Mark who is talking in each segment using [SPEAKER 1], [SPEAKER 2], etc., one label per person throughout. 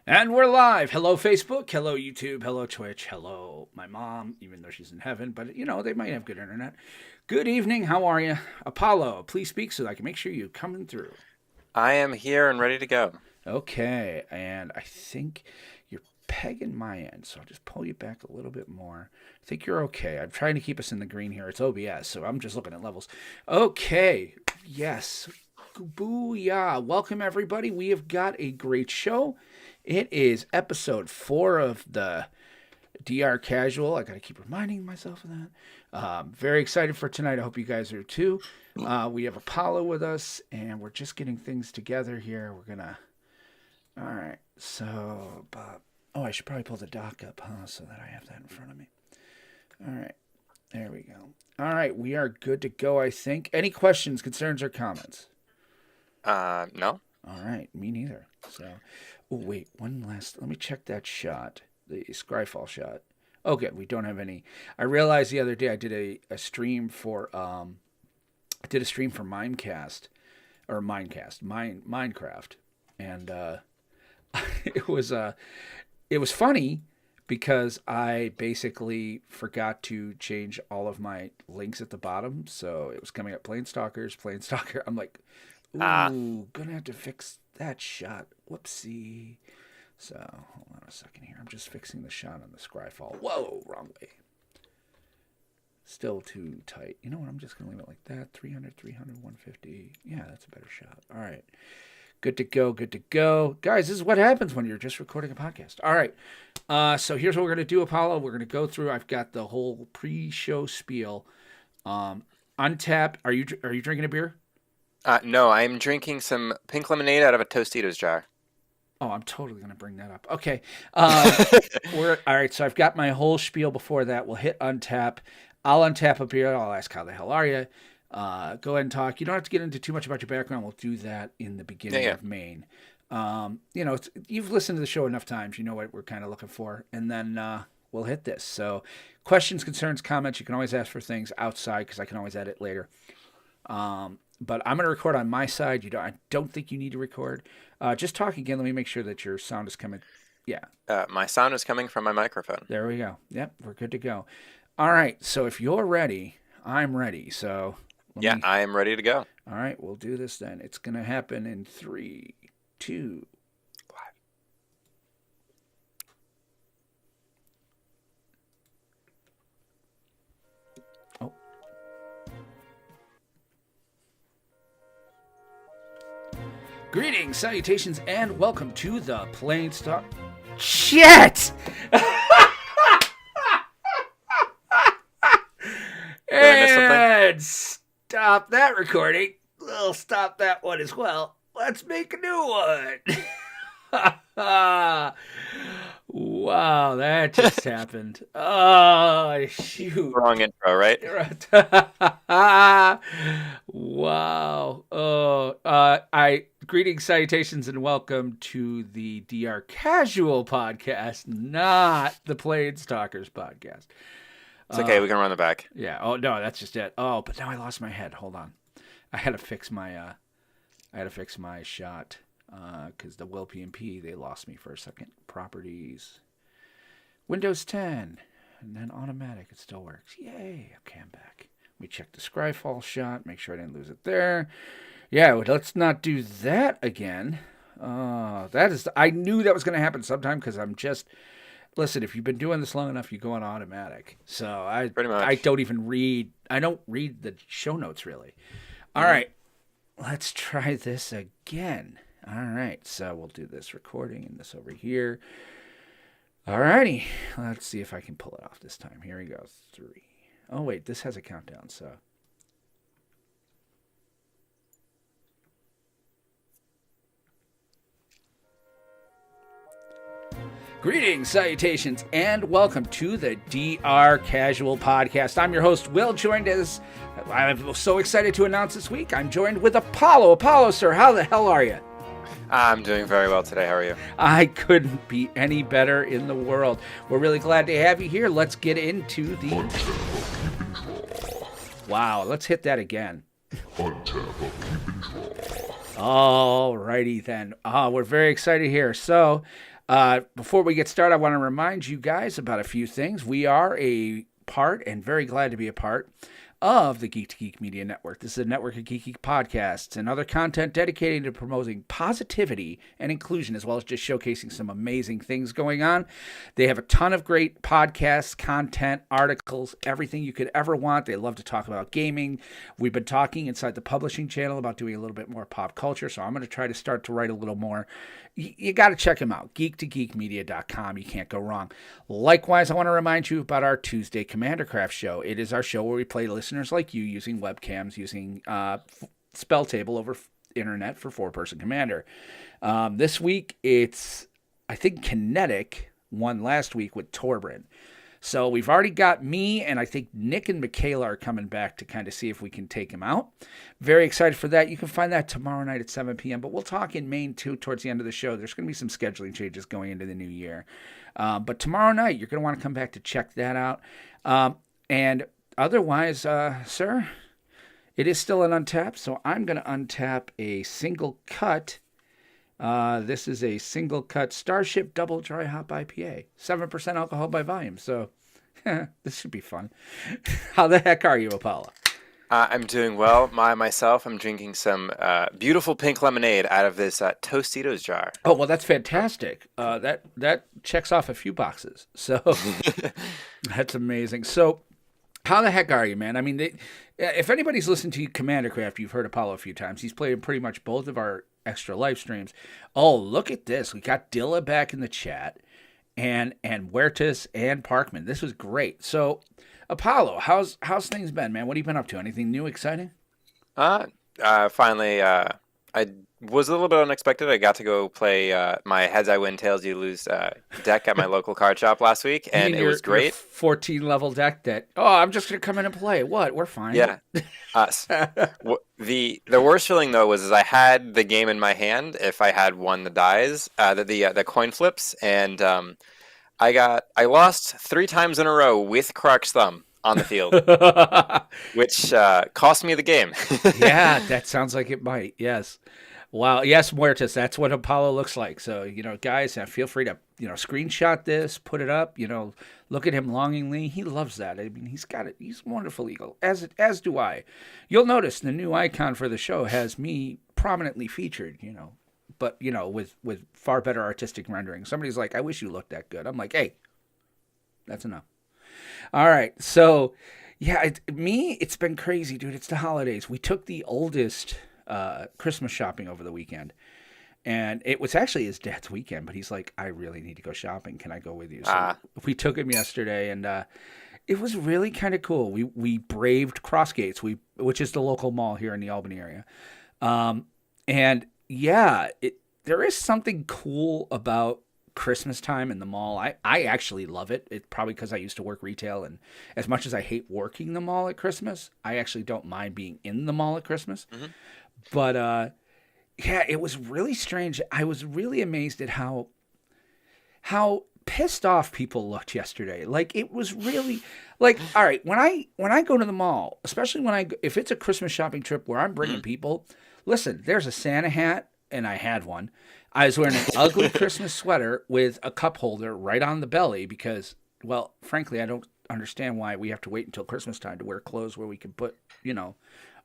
[SPEAKER 1] And we're live. Hello, Facebook. Hello, YouTube. Hello, Twitch. Hello, my mom, even though she's in heaven. But, they might have good internet. Good evening. How are you? Apollo, please speak so that I can make sure you're coming through.
[SPEAKER 2] I am here and ready to go.
[SPEAKER 1] Okay. And I think you're pegging my end. So I'll just pull you back a little bit more. I think you're okay. I'm trying to keep us in the green here. It's OBS, so I'm just looking at levels. Okay. Yes. Booyah. Welcome, everybody. We have got a great show. It is episode 4 of the DR Casual. I got to keep reminding myself of that. Very excited for tonight. I hope you guys are too. We have Apollo with us, and we're just getting things together here. We're going to... All right. So, Bob... Oh, I should probably pull the doc up, so that I have that in front of me. All right. There we go. All right. We are good to go, I think. Any questions, concerns, or comments?
[SPEAKER 2] No.
[SPEAKER 1] All right. Me neither. So... Oh, wait, one last... Let me check that shot. The Scryfall shot. Oh, good. We don't have any... I realized the other day I did a stream for... I did a stream for Minecraft. And it was funny because I basically forgot to change all of my links at the bottom. So it was coming up Planestalker. I'm like, ooh, gonna have to fix that shot. Whoopsie. So, hold on a second here. I'm just fixing the shot on the Scryfall. Whoa, wrong way. Still too tight. You know what? I'm just going to leave it like that. 300, 150. Yeah, that's a better shot. All right. Good to go. Guys, this is what happens when you're just recording a podcast. All right. So here's what we're going to do, Apollo. We're going to go through. I've got the whole pre-show spiel. Untap. Are you drinking a beer?
[SPEAKER 2] No, I'm drinking some pink lemonade out of a Tostitos jar.
[SPEAKER 1] Oh, I'm totally going to bring that up. Okay. All right, so I've got my whole spiel before that. We'll hit untap. I'll untap a beer. I'll ask, how the hell are you? Go ahead and talk. You don't have to get into too much about your background. We'll do that in the beginning of Maine. You've listened to the show enough times. You know what we're kind of looking for. And then we'll hit this. So questions, concerns, comments, you can always ask for things outside because I can always edit later. But I'm going to record on my side. I don't think you need to record. Just talk again. Let me make sure that your sound is coming. Yeah.
[SPEAKER 2] My sound is coming from my microphone.
[SPEAKER 1] There we go. Yep, we're good to go. All right. So if you're ready, I'm ready. So
[SPEAKER 2] I am ready to go.
[SPEAKER 1] All right. We'll do this then. It's going to happen in 3, 2, 1. Oh. Greetings, salutations, and welcome to the Planestalk. Shit! And stop that recording. We'll stop that one as well. Let's make a new one. Wow, that just happened. Oh, shoot.
[SPEAKER 2] Wrong intro, right?
[SPEAKER 1] Wow. Greetings, salutations, and welcome to the DR Casual podcast, not the Planestalkers podcast.
[SPEAKER 2] It's okay. We can run the back.
[SPEAKER 1] Yeah. Oh no, that's just it. Oh, but now I lost my head. Hold on. I had to fix my. Shot because the Will PMP they lost me for a second. Properties. Windows 10, and then automatic. It still works. Yay. Okay, I'm back. Let me check the Scryfall shot. Make sure I didn't lose it there. Yeah. Well, let's not do that again. I knew that was going to happen sometime because I'm just. Listen, if you've been doing this long enough, you go on automatic. So
[SPEAKER 2] Pretty much.
[SPEAKER 1] I don't read the show notes really. All right, let's try this again. All right, so we'll do this recording and this over here. All righty, let's see if I can pull it off this time. Here we go. 3. Oh wait, this has a countdown, so. Greetings, salutations, and welcome to the DR Casual Podcast. I'm your host, Will, I'm so excited to announce this week, I'm joined with Apollo. Apollo, sir, how the hell are you?
[SPEAKER 2] I'm doing very well today. How are you?
[SPEAKER 1] I couldn't be any better in the world. We're really glad to have you here. Let's get into the... Wow, let's hit that again. All righty then. We're very excited here. So... Before we get started, I want to remind you guys about a few things. We are a part, and very glad to be a part, of the Geek to Geek Media Network. This is a network of geeky podcasts and other content dedicated to promoting positivity and inclusion, as well as just showcasing some amazing things going on. They have a ton of great podcasts, content, articles, everything you could ever want. They love to talk about gaming. We've been talking inside the publishing channel about doing a little bit more pop culture, so I'm going to try to start to write a little more. You got to check them out, geektogeekmedia.com. You can't go wrong. Likewise, I want to remind you about our Tuesday Commander Craft show. It is our show where we play listeners like you using webcams, using spell table over internet for four-person Commander. This week, I think Kinetic won last week with Torbrin. So we've already got me, and I think Nick and Michaela are coming back to kind of see if we can take him out. Very excited for that. You can find that tomorrow night at 7 p.m., but we'll talk in Maine, too, towards the end of the show. There's going to be some scheduling changes going into the new year. But tomorrow night, you're going to want to come back to check that out. And otherwise, sir, it is still an untap, so I'm going to untap a single cut. This is a single cut Starship Double Dry Hop IPA, 7% alcohol by volume. So this should be fun. How the heck are you, Appollo?
[SPEAKER 2] I'm doing well. I'm drinking some beautiful pink lemonade out of this Tostitos jar.
[SPEAKER 1] Oh, well, that's fantastic. That checks off a few boxes. So that's amazing. So how the heck are you, man? I mean, if anybody's listened to Commander Craft, you've heard Appollo a few times. He's played in pretty much both of our extra live streams. Oh, look at this. We got Dilla back in the chat and Huertas and Parkman. This was great. So, Appollo, how's things been, man? What have you been up to? Anything new, exciting?
[SPEAKER 2] Finally, I was a little bit unexpected. I got to go play my Heads I Win, Tails You Lose deck at my local card shop last week, and it was great.
[SPEAKER 1] 14-level deck that, I'm just going to come in and play. What? We're fine.
[SPEAKER 2] Yeah. The worst feeling, though, was I had the game in my hand if I had won the dies, the coin flips, and I lost 3 times in a row with Croc's Thumb on the field, which cost me the game.
[SPEAKER 1] Yeah, that sounds like it might. Yes. Wow. Yes, Muertas. That's what Appollo looks like. So, guys, feel free to, screenshot this, put it up, look at him longingly. He loves that. I mean, he's got it. He's a wonderful eagle, as do I. You'll notice the new icon for the show has me prominently featured, but, with far better artistic rendering. Somebody's like, I wish you looked that good. I'm like, hey, that's enough. All right. So, yeah, it's been crazy, dude. It's the holidays. We took the oldest Christmas shopping over the weekend, and it was actually his dad's weekend, but he's like, I really need to go shopping. Can I go with you? So we took him yesterday, and it was really kind of cool. We braved Crossgates, which is the local mall here in the Albany area. And yeah, there is something cool about Christmas time in the mall. I actually love it. It's probably because I used to work retail, and as much as I hate working the mall at Christmas, I actually don't mind being in the mall at Christmas. Mm-hmm. But yeah, it was really strange. I was really amazed at how pissed off people looked yesterday. Like, it was really like, all right, when I go to the mall, especially if it's a Christmas shopping trip where I'm bringing people, listen, there's a Santa hat, and I had one. I was wearing an ugly Christmas sweater with a cup holder right on the belly because, well, frankly, I don't understand why we have to wait until Christmas time to wear clothes where we can put,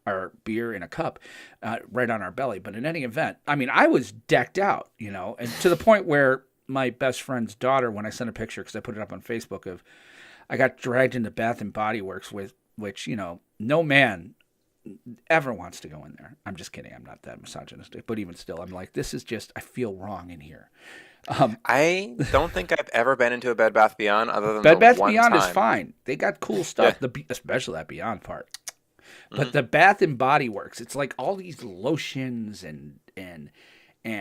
[SPEAKER 1] our beer in a cup right on our belly. But in any event, I mean, I was decked out, and to the point where my best friend's daughter, when I sent a picture, because I put it up on Facebook, I got dragged into Bath and Body Works, which, no man ever wants to go in there. I'm just kidding. I'm not that misogynistic. But even still, I'm like, this is just, I feel wrong in here.
[SPEAKER 2] I don't think I've ever been into a Bed Bath Beyond other than
[SPEAKER 1] Bed Bath
[SPEAKER 2] one
[SPEAKER 1] Beyond
[SPEAKER 2] time.
[SPEAKER 1] is fine. They got cool stuff, especially that Beyond part. But the Bath and Body Works, it's like all these lotions and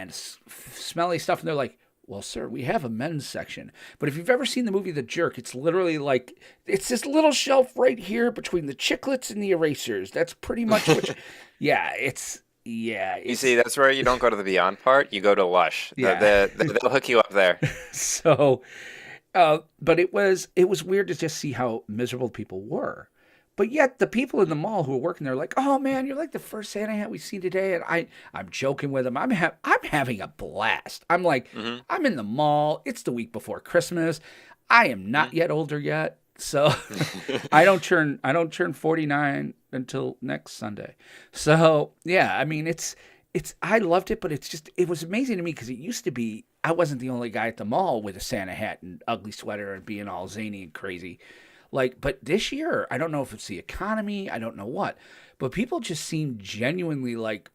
[SPEAKER 1] smelly stuff, and they're like, well, sir, we have a men's section. But if you've ever seen the movie The Jerk, it's literally like, it's this little shelf right here between the chiclets and the erasers. That's pretty much what you
[SPEAKER 2] see, that's where you don't go to the Beyond part. You go to Lush.
[SPEAKER 1] Yeah.
[SPEAKER 2] They'll hook you up there.
[SPEAKER 1] So, but it was weird to just see how miserable people were. but yet the people in the mall who are working there are like, oh man, you're like the first Santa hat we've seen today. And I'm joking with them. I'm having a blast. I'm like,
[SPEAKER 2] Hmm.
[SPEAKER 1] I'm in the mall. It's the week before Christmas. I am not yet older yet. So I don't turn 49 until next Sunday. So yeah, I mean I loved it, but it was amazing to me because it used to be I wasn't the only guy at the mall with a Santa hat and ugly sweater and being all zany and crazy. Like, but this year, I don't know if it's the economy, I don't know what, but people just seem genuinely like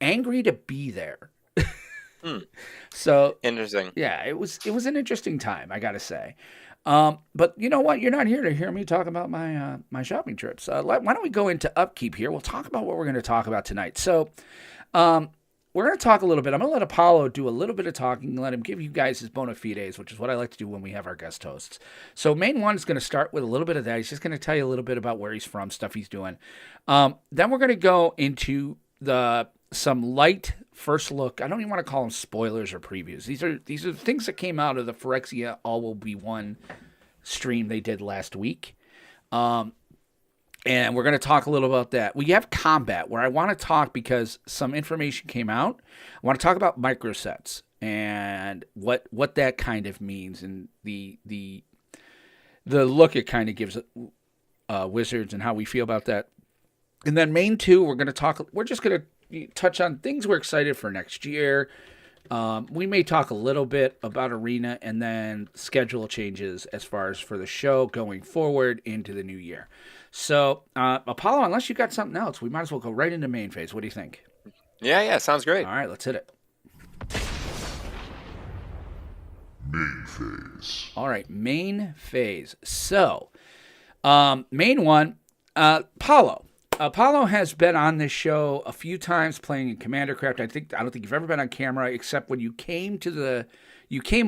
[SPEAKER 1] angry to be there.
[SPEAKER 2] Hmm.
[SPEAKER 1] So
[SPEAKER 2] Interesting.
[SPEAKER 1] yeah, it was an interesting time, I gotta say. But you know what? You're not here to hear me talk about my shopping trips. Why don't we go into upkeep here? We'll talk about what we're going to talk about tonight. So, um, we're going to talk a little bit. I'm going to let Apollo do a little bit of talking and let him give you guys his bona fides, which is what I like to do when we have our guest hosts. So, main one is going to start with a little bit of that. He's just going to tell you a little bit about where he's from, stuff he's doing. Then we're going to go into some light first look. I don't even want to call them spoilers or previews. These are things that came out of the Phyrexia All Will Be One stream they did last week. And we're going to talk a little about that. We have combat where I want to talk because some information came out. I want to talk about microsets and what that kind of means and the look it kind of gives Wizards and how we feel about that. And then main two, we're just going to touch on things we're excited for next year. We may talk a little bit about Arena and then schedule changes as far as for the show going forward into the new year. So, Apollo, unless you got something else, we might as well go right into main phase. What do you think?
[SPEAKER 2] Yeah, sounds great.
[SPEAKER 1] All right, let's hit it.
[SPEAKER 3] Main phase.
[SPEAKER 1] All right, main phase. So, main one, Apollo. Apollo has been on this show a few times playing in Commander Craft. I don't think you've ever been on camera except when you came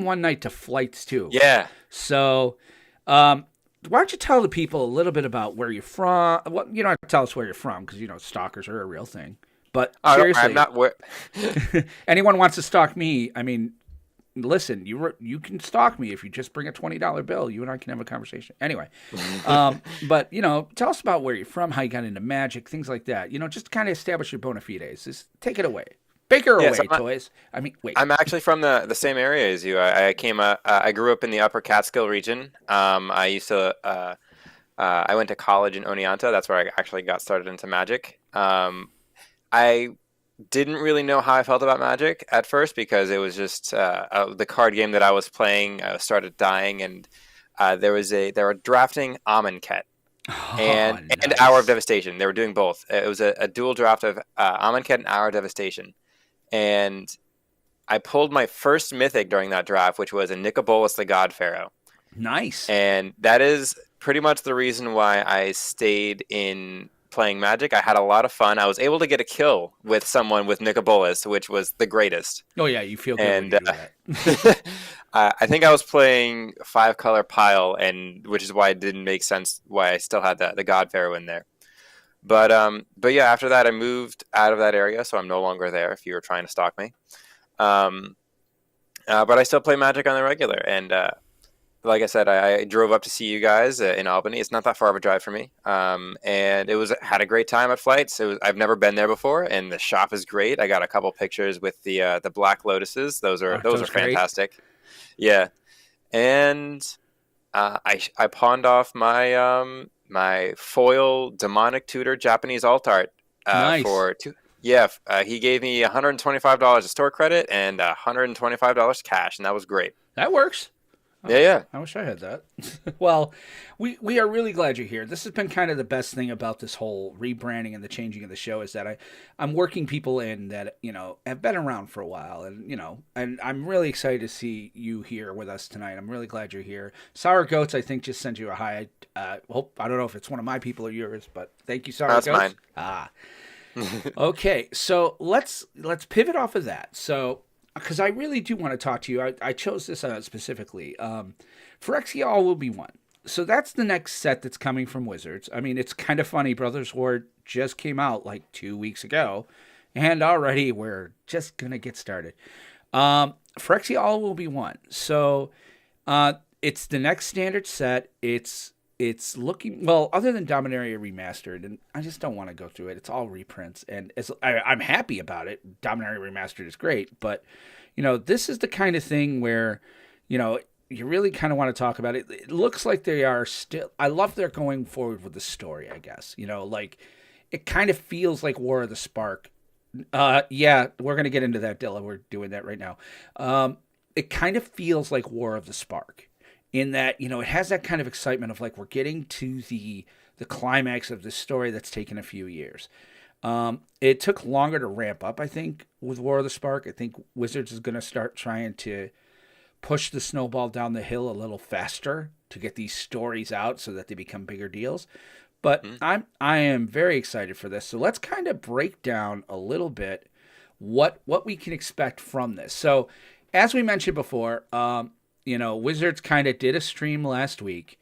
[SPEAKER 1] one night to Flights too.
[SPEAKER 2] Yeah.
[SPEAKER 1] So, why don't you tell the people a little bit about where you're from? Well, you don't have to tell us where you're from because stalkers are a real thing. But seriously,
[SPEAKER 2] I'm not.
[SPEAKER 1] anyone wants to stalk me, I mean, listen, you can stalk me if you just bring a $20 bill. You and I can have a conversation. Anyway, but tell us about where you're from, how you got into Magic, things like that. Just kind of establish your bona fides. Just take it away. Baker away, toys. I mean, wait.
[SPEAKER 2] I'm actually from the same area as you. I grew up in the Upper Catskill region. I used to. I went to college in Oneonta. That's where I actually got started into Magic. I didn't really know how I felt about Magic at first because it was just the card game that I was playing started dying, and they were drafting Amonkhet and
[SPEAKER 1] Nice.
[SPEAKER 2] Hour of Devastation. They were doing both. It was a dual draft of Amonkhet and Hour of Devastation, and I pulled my first mythic during that draft, which was a Nicobolus the God Pharaoh.
[SPEAKER 1] Nice.
[SPEAKER 2] And that is pretty much the reason why I stayed in playing Magic. I had a lot of fun. I was able to get a kill with someone with Nicobolus, which was the greatest.
[SPEAKER 1] Oh yeah, you feel good
[SPEAKER 2] And
[SPEAKER 1] when you do that.
[SPEAKER 2] I think I was playing 5-color pile, and which is why it didn't make sense why I still had the God Pharaoh in there. But yeah, after that I moved out of that area, so I'm no longer there. If you were trying to stalk me, but I still play Magic on the regular, and like I said, I drove up to see you guys in Albany. It's not that far of a drive for me, and had a great time at Flights. I've never been there before, and the shop is great. I got a couple pictures with the Black Lotuses. Those are fantastic. Yeah, and I pawned off my my foil demonic tutor Japanese alt art
[SPEAKER 1] Nice.
[SPEAKER 2] for two. Yeah, he gave me $125 of store credit and $125 cash, and that was great.
[SPEAKER 1] That works.
[SPEAKER 2] Yeah.
[SPEAKER 1] I wish I had that. Well, we are really glad you're here. This has been kind of the best thing about this whole rebranding and the changing of the show is that I'm working people in that, have been around for a while. And I'm really excited to see you here with us tonight. I'm really glad you're here. Sour Goats, I think, just sent you a hi. I don't know if it's one of my people or yours, but thank you, Sour Goats.
[SPEAKER 2] That's
[SPEAKER 1] mine. Okay, so let's pivot off of that. So, because I really do want to talk to you. I chose this specifically. Phyrexia All Will Be One. So that's the next set that's coming from Wizards. I mean, it's kind of funny. Brothers War just came out like 2 weeks ago, and already we're just going to get started. Phyrexia All Will Be One. So it's the next standard set. It's it's looking well, other than Dominaria Remastered, and I just don't want to go through it. It's all reprints, and I'm happy about it. Dominaria Remastered is great, but this is the kind of thing where you really kind of want to talk about it. It looks like they are still. I love they're going forward with the story. I guess like it kind of feels like War of the Spark. Yeah, we're gonna get into that, Dilla. We're doing that right now. It kind of feels like War of the Spark in that it has that kind of excitement of like we're getting to the climax of this story that's taken a few years. It took longer to ramp up, I think, with War of the Spark. I think Wizards is going to start trying to push the snowball down the hill a little faster to get these stories out so that they become bigger deals. But I am very excited for this. So let's kind of break down a little bit what we can expect from this. So as we mentioned before, Wizards kind of did a stream last week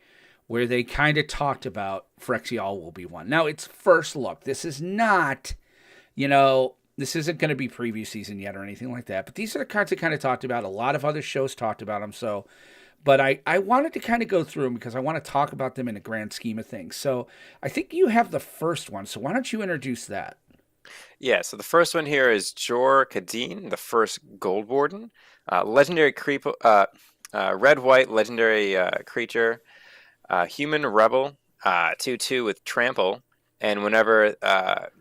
[SPEAKER 1] where they kind of talked about Phyrexial will be one. Now, it's first look. This is not, this isn't going to be preview season yet or anything like that. But these are the cards they kind of talked about. A lot of other shows talked about them. So, but I wanted to kind of go through them because I want to talk about them in a grand scheme of things. So I think you have the first one. So why don't you introduce that?
[SPEAKER 2] Yeah, so the first one here is Jor Kadeen, the first Gold Warden. Legendary creep, red-white legendary creature. Human Rebel, 2/2 with Trample. And whenever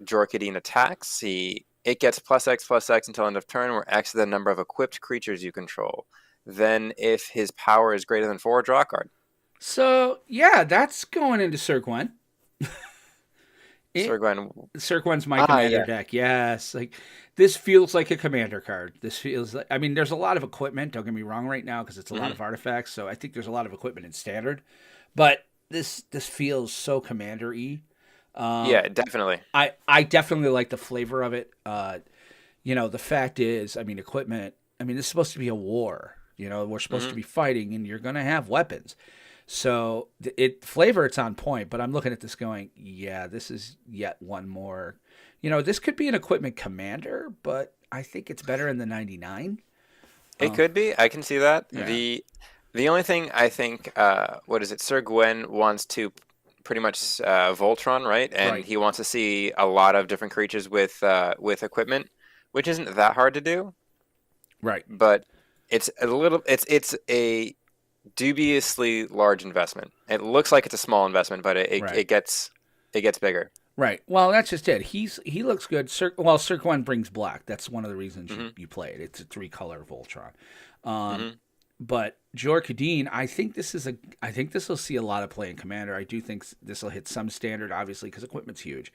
[SPEAKER 2] Jor Kadeen attacks, it gets +X/+X until end of turn, where X is the number of equipped creatures you control. Then if his power is greater than 4, draw a card.
[SPEAKER 1] So, yeah, that's going into Sir Gwen.
[SPEAKER 2] Sir Gwen.
[SPEAKER 1] Sir Gwen's my commander deck. Yes. Like, this feels like a commander card. This feels like, I mean, there's a lot of equipment. Don't get me wrong right now because it's a lot of artifacts. So I think there's a lot of equipment in standard. But this feels so commander-y.
[SPEAKER 2] Yeah, definitely.
[SPEAKER 1] I definitely like the flavor of it. The fact is, I mean, equipment, this is supposed to be a war. We're supposed to be fighting, and you're going to have weapons. So flavor, it's on point. But I'm looking at this going, yeah, this is yet one more. This could be an equipment commander, but I think it's better in the 99.
[SPEAKER 2] It could be. I can see that.
[SPEAKER 1] Yeah.
[SPEAKER 2] The only thing I think, Sir Gwen wants to pretty much Voltron, right? And he wants to see a lot of different creatures with equipment, which isn't that hard to do.
[SPEAKER 1] Right.
[SPEAKER 2] But it's a dubiously large investment. It looks like it's a small investment, but it gets bigger.
[SPEAKER 1] Right. Well, that's just it. He looks good. Sir Gwen brings black. That's one of the reasons you play it. It's a 3-color Voltron. But Jor Kadeen, I think this will see a lot of play in Commander. I do think this will hit some standard, obviously, because equipment's huge.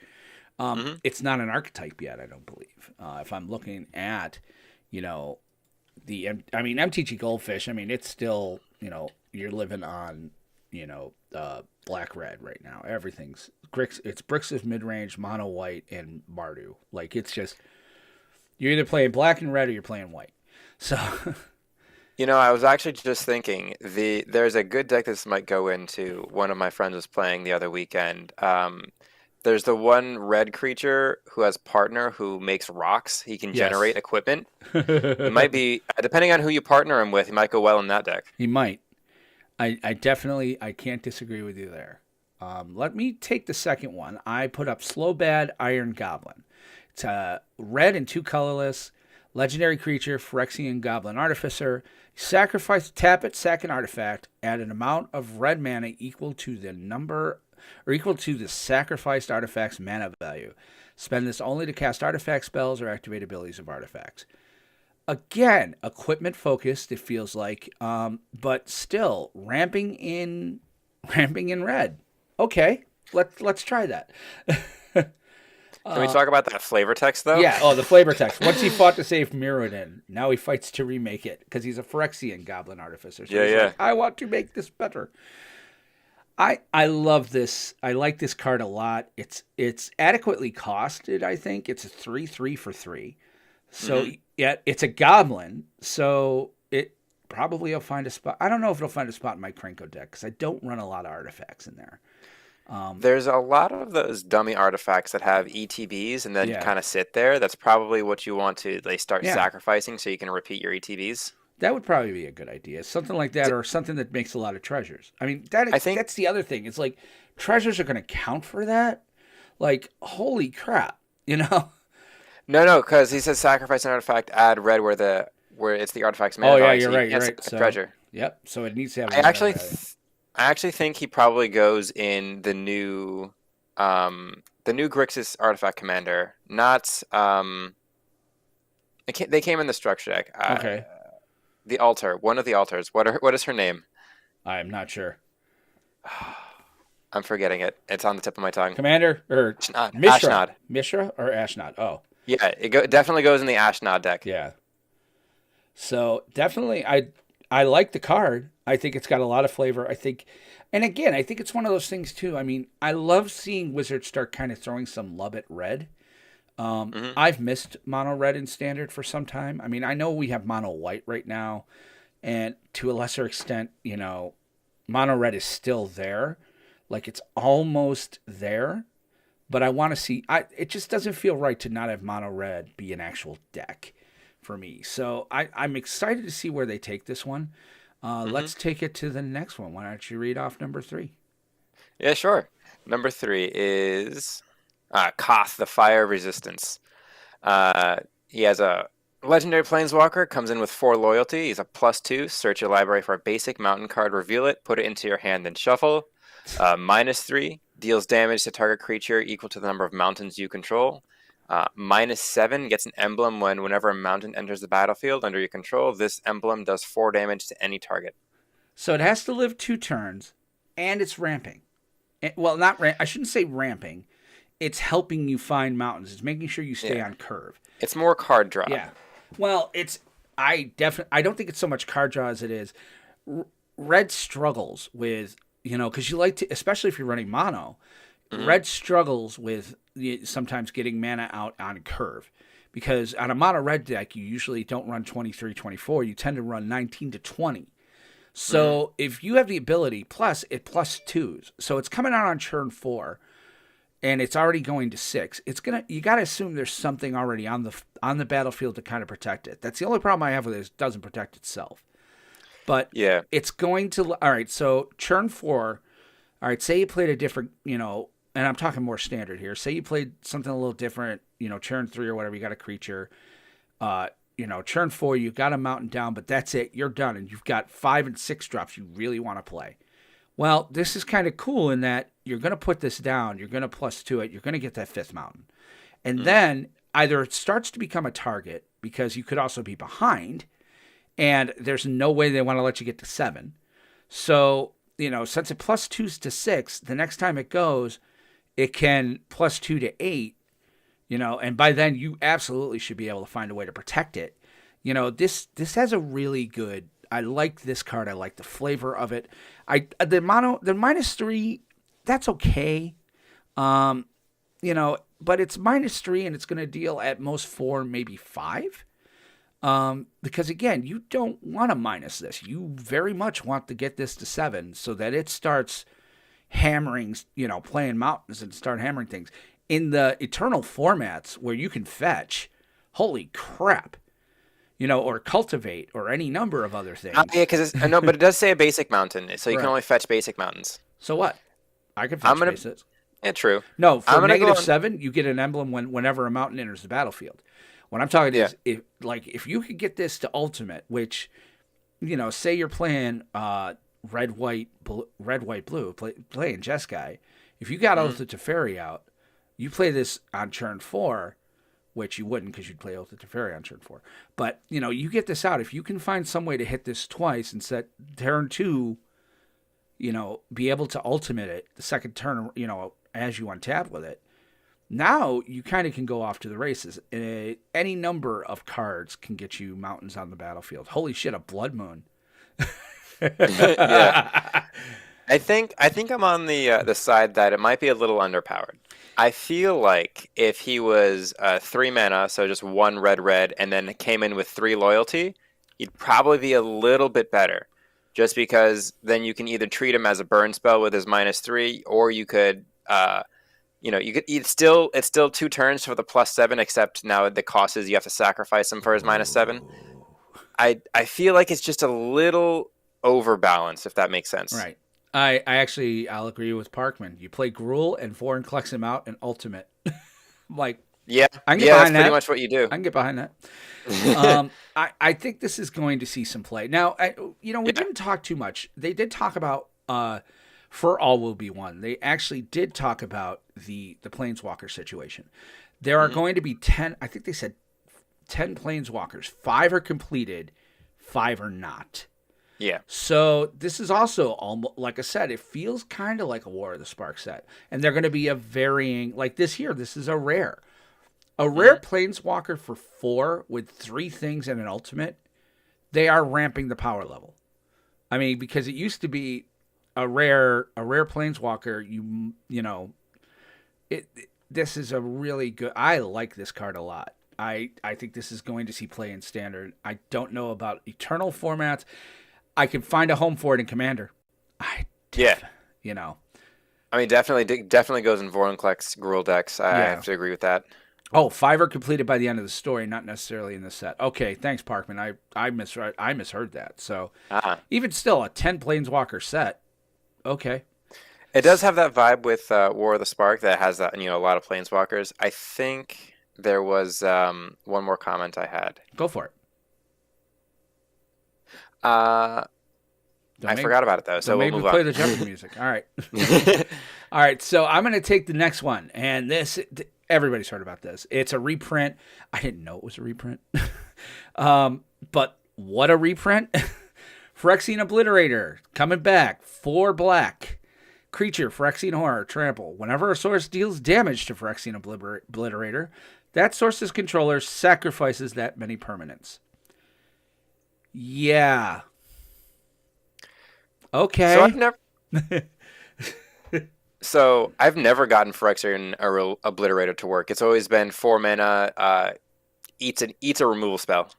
[SPEAKER 1] It's not an archetype yet, I don't believe. If I'm looking at, MTG Goldfish, it's still, you're living on, black-red right now. Everything's Grixis mid-range, mono white, and Mardu. Like, it's just, you're either playing black and red or you're playing white. So...
[SPEAKER 2] I was actually just thinking there's a good deck this might go into. One of my friends was playing the other weekend. There's the one red creature who has partner who makes rocks. He can generate equipment. It might be, depending on who you partner him with, he might go well in that deck.
[SPEAKER 1] He might. I definitely, I can't disagree with you there. Let me take the second one. I put up Slowbad Iron Goblin. It's red and 2 colorless. Legendary creature, Phyrexian Goblin Artificer. Sacrifice, tap it, sack an artifact. Add an amount of red mana equal to the sacrificed artifact's mana value. Spend this only to cast artifact spells or activate abilities of artifacts. Again, equipment focused, it feels like, but still ramping in red. Okay, let's try that.
[SPEAKER 2] Can we talk about that flavor text, though?
[SPEAKER 1] Yeah, the flavor text. Once he fought to save Mirrodin, now he fights to remake it, because he's a Phyrexian Goblin Artificer. So like, I want to make this better. I love this. I like this card a lot. It's adequately costed, I think. It's a 3/3 for 3. So, yeah, it's a Goblin, so it probably will find a spot. I don't know if it'll find a spot in my Krenko deck, because I don't run a lot of artifacts in there.
[SPEAKER 2] There's a lot of those dummy artifacts that have ETBs and then kind of sit there. That's probably what you want to start sacrificing so you can repeat your ETBs.
[SPEAKER 1] That would probably be a good idea. Something like that, or something that makes a lot of treasures. I mean,
[SPEAKER 2] I think
[SPEAKER 1] that's the other thing. It's like treasures are going to count for that. Like, holy crap, you know?
[SPEAKER 2] no, because he says sacrifice an artifact, add red where it's the artifact's
[SPEAKER 1] Oh
[SPEAKER 2] mana
[SPEAKER 1] yeah,
[SPEAKER 2] value,
[SPEAKER 1] you're
[SPEAKER 2] so you
[SPEAKER 1] right. You're
[SPEAKER 2] can't
[SPEAKER 1] right.
[SPEAKER 2] select a
[SPEAKER 1] So,
[SPEAKER 2] treasure.
[SPEAKER 1] yep. So it needs to have a
[SPEAKER 2] I
[SPEAKER 1] mana
[SPEAKER 2] actually,
[SPEAKER 1] value.
[SPEAKER 2] I actually think he probably goes in the new Grixis artifact commander, not they came in the structure deck.
[SPEAKER 1] Okay,
[SPEAKER 2] The altar, one of the altars. What is her name?
[SPEAKER 1] I'm not sure.
[SPEAKER 2] I'm forgetting it. It's on the tip of my tongue.
[SPEAKER 1] Commander or
[SPEAKER 2] Ashnod.
[SPEAKER 1] Mishra,
[SPEAKER 2] Ashnod.
[SPEAKER 1] Mishra or Ashnod. Oh,
[SPEAKER 2] Yeah, definitely goes in the Ashnod deck.
[SPEAKER 1] yeah. So definitely, I like the card. I think it's got a lot of flavor. I think, and again, I think it's one of those things too. I mean, I love seeing Wizards start kind of throwing some love at red.
[SPEAKER 2] Hmm.
[SPEAKER 1] I've missed mono red in standard for some time. I mean, I know we have mono white right now, and to a lesser extent, mono red is still there. Like it's almost there, but I want to see. It just doesn't feel right to not have mono red be an actual deck for me. So I'm excited to see where they take this one.
[SPEAKER 2] Hmm.
[SPEAKER 1] Let's take it to the next one. Why don't you read off number 3?
[SPEAKER 2] Yeah, sure. Number 3 is Koth, the Fire of Resistance. He has a legendary planeswalker, comes in with 4 loyalty. He's a +2. Search your library for a basic mountain card, reveal it, put it into your hand, then shuffle. -3 deals damage to target creature equal to the number of mountains you control. -7 gets an emblem whenever a mountain enters the battlefield under your control. This emblem does 4 damage to any target.
[SPEAKER 1] So it has to live 2 turns, and it's ramping. Well, not I shouldn't say ramping. It's helping you find mountains. It's making sure you stay
[SPEAKER 2] Yeah,
[SPEAKER 1] on curve.
[SPEAKER 2] it's more card draw.
[SPEAKER 1] Yeah. Well, I don't think it's so much card draw as it is. Red struggles with, because you like to, especially if you're running mono,
[SPEAKER 2] Hmm.
[SPEAKER 1] red struggles with sometimes getting mana out on curve. Because on a mono red deck, you usually don't run 23, 24. You tend to run 19 to 20.
[SPEAKER 2] Hmm.
[SPEAKER 1] So if you have the ability, plus it +2s, so it's coming out on turn 4, and it's already going to 6. You got to assume there's something already on the battlefield to kind of protect it. That's the only problem I have with it is it doesn't protect itself. But
[SPEAKER 2] Yeah.
[SPEAKER 1] it's going to, all right. So turn 4, all right. Say you played a different, and I'm talking more standard here. Say you played something a little different, turn 3 or whatever. You got a creature. Turn 4, you got a mountain down, but that's it. You're done, and you've got 5 and 6 drops you really want to play. Well, this is kind of cool in that you're going to put this down, you're going to +2 it, you're going to get that 5th mountain. And
[SPEAKER 2] Hmm.
[SPEAKER 1] then either it starts to become a target because you could also be behind, and there's no way they want to let you get to 7. So, since it +2s to 6, the next time it goes, it can +2 to 8, and by then you absolutely should be able to find a way to protect it. This has a really good. I like this card. I like the flavor of it. The -3, that's okay. Um, but it's -3 and it's going to deal at most 4, maybe 5. Because again, you don't want to minus this. You very much want to get this to 7 so that it starts hammering, playing mountains and start hammering things. In the eternal formats where you can fetch, holy crap, or cultivate or any number of other
[SPEAKER 2] Yeah,
[SPEAKER 1] things.
[SPEAKER 2] because no, but it does say a basic mountain, so you can
[SPEAKER 1] Right.
[SPEAKER 2] only fetch basic mountains.
[SPEAKER 1] So what? I can
[SPEAKER 2] I'm
[SPEAKER 1] fetch
[SPEAKER 2] gonna,
[SPEAKER 1] bases.
[SPEAKER 2] yeah, true.
[SPEAKER 1] No, for
[SPEAKER 2] I'm gonna go on.
[SPEAKER 1] -7, you get an emblem whenever a mountain enters the battlefield. What I'm talking
[SPEAKER 2] Yeah.
[SPEAKER 1] is if you could get this to ultimate, which say you're playing red white blue, playing Jeskai. If you got
[SPEAKER 2] Mhm.
[SPEAKER 1] Oath of Teferi out, you play this on turn 4, which you wouldn't because you'd play Oath of Teferi on turn 4. But you get this out if you can find some way to hit this twice and set turn 2, be able to ultimate it the second turn, as you untap with it. Now you kind of can go off to the races. Any number of cards can get you mountains on the battlefield. Holy shit, a Blood Moon.
[SPEAKER 2] Yeah. I think I'm on the side that it might be a little underpowered. I feel like if he was 3 mana, so just 1 red, and then came in with 3 loyalty, he'd probably be a little bit better. Just because then you can either treat him as a burn spell with his -3, or you could, it's still 2 turns for the +7, except now the cost is you have to sacrifice him for his -7. I feel like it's just a little overbalanced, if that makes sense.
[SPEAKER 1] Right. I'll agree with Parkman. You play Gruul and Foreign collects him out in Ultimate. I'm like,
[SPEAKER 2] Yeah,
[SPEAKER 1] I can get
[SPEAKER 2] yeah, that's
[SPEAKER 1] behind
[SPEAKER 2] pretty
[SPEAKER 1] that.
[SPEAKER 2] much what you do.
[SPEAKER 1] I can get behind that. I think this is going to see some play. Now, we didn't talk too much. They did talk about For All Will Be One. They actually did talk about the Planeswalker situation. There are going to be 10, I think they said 10 Planeswalkers. 5 are completed, 5 are not.
[SPEAKER 2] Yeah.
[SPEAKER 1] So this is also almost, like I said, it feels kind of like a War of the Spark set. And they're going to be a varying, like this here, this is a rare. A rare Planeswalker for 4 with 3 things and an ultimate, they are ramping the power level. I mean, because it used to be a rare Planeswalker, this is a really good, I like this card a lot. I think this is going to see play in Standard. I don't know about Eternal formats. I can find a home for it in Commander.
[SPEAKER 2] I mean, definitely goes in Vorinclex Gruul decks. I have to agree with that.
[SPEAKER 1] Oh, 5 are completed by the end of the story, not necessarily in the set. Okay, thanks, Parkman. I misheard that. So even still, a 10 Planeswalker set. Okay.
[SPEAKER 2] It does have that vibe with War of the Spark that has that, a lot of Planeswalkers. I think there was one more comment I had.
[SPEAKER 1] Go for it.
[SPEAKER 2] I forgot about it though, so we'll move on.
[SPEAKER 1] Play the Jeopardy music. All right. All right, so I'm going to take the next one, and this, everybody's heard about this. It's a reprint. I didn't know it was a reprint. But what a reprint. Phyrexian Obliterator, coming back, 4 black. Creature, Phyrexian Horror, trample. Whenever a source deals damage to Phyrexian Obliterator, that source's controller sacrifices that many permanents. Yeah. Okay.
[SPEAKER 2] So I've never gotten Phyrexian Obliterator to work. It's always been 4 mana, eats a removal spell.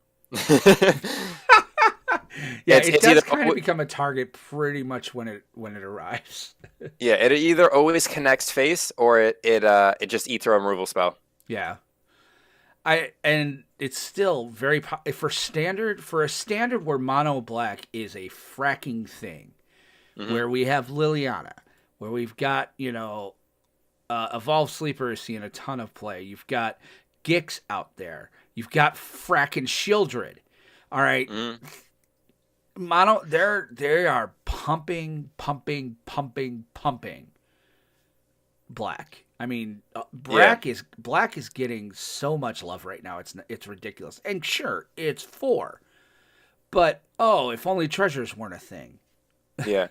[SPEAKER 1] Yeah, it does kind of become a target pretty much when it arrives.
[SPEAKER 2] Yeah, it either always connects face or it just eats a removal spell.
[SPEAKER 1] Yeah. And it's still very for a standard where mono black is a fracking thing, where we have Liliana, where we've got Evolved Sleeper is seeing a ton of play. You've got Gix out there. You've got fracking Shieldred. All right, mono. They are pumping black. I mean, black is getting so much love right now. It's ridiculous. And sure, it's 4, but if only treasures weren't a thing.
[SPEAKER 2] Yeah,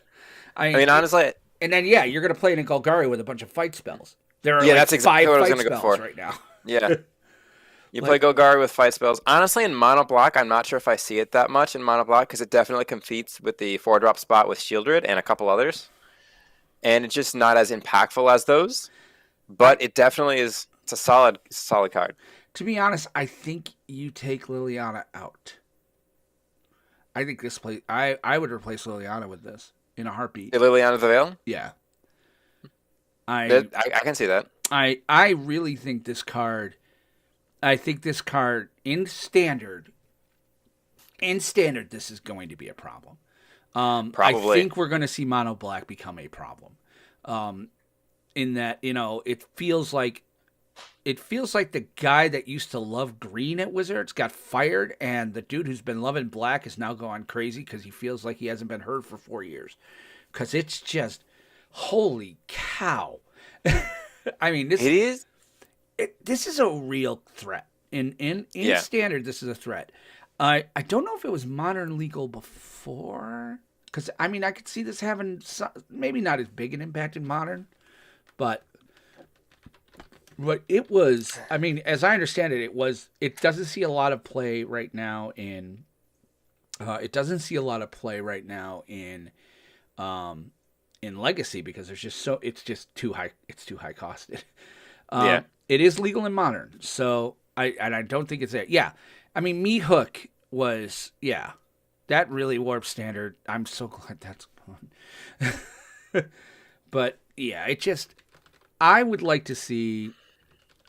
[SPEAKER 2] I mean, honestly,
[SPEAKER 1] and then you're gonna play in Golgari with a bunch of fight spells. There are
[SPEAKER 2] that's exactly
[SPEAKER 1] 5
[SPEAKER 2] what I was
[SPEAKER 1] fight
[SPEAKER 2] gonna go
[SPEAKER 1] spells
[SPEAKER 2] for
[SPEAKER 1] right now.
[SPEAKER 2] Yeah, you play Golgari with fight spells. Honestly, in mono block, I'm not sure if I see it that much in mono block because it definitely competes with the 4-drop spot with Shieldred and a couple others, and it's just not as impactful as those. But it definitely is. It's a solid card.
[SPEAKER 1] To be honest, I think you take Liliana out. I think this play. I would replace Liliana with this in a heartbeat.
[SPEAKER 2] Liliana the Veil?
[SPEAKER 1] Yeah.
[SPEAKER 2] I can see that.
[SPEAKER 1] I really think this card. I think this card in standard. This is going to be a problem.
[SPEAKER 2] Probably.
[SPEAKER 1] I think we're going to see mono black become a problem. In that, it feels like the guy that used to love green at Wizards got fired, and the dude who's been loving black is now going crazy because he feels like he hasn't been heard for 4 years. Because it's just, holy cow. I mean, this is a real threat. In standard, this is a threat. I don't know if it was modern legal before, because I mean, I could see this having maybe not as big an impact in modern. But it was, I mean, as I understand it, it doesn't see a lot of play right now in Legacy because it's just too high costed. It is legal in Modern. So I don't think it's there. Yeah. I mean, Meat Hook was, that really warped Standard. I'm so glad that's gone. But yeah, I would like to see.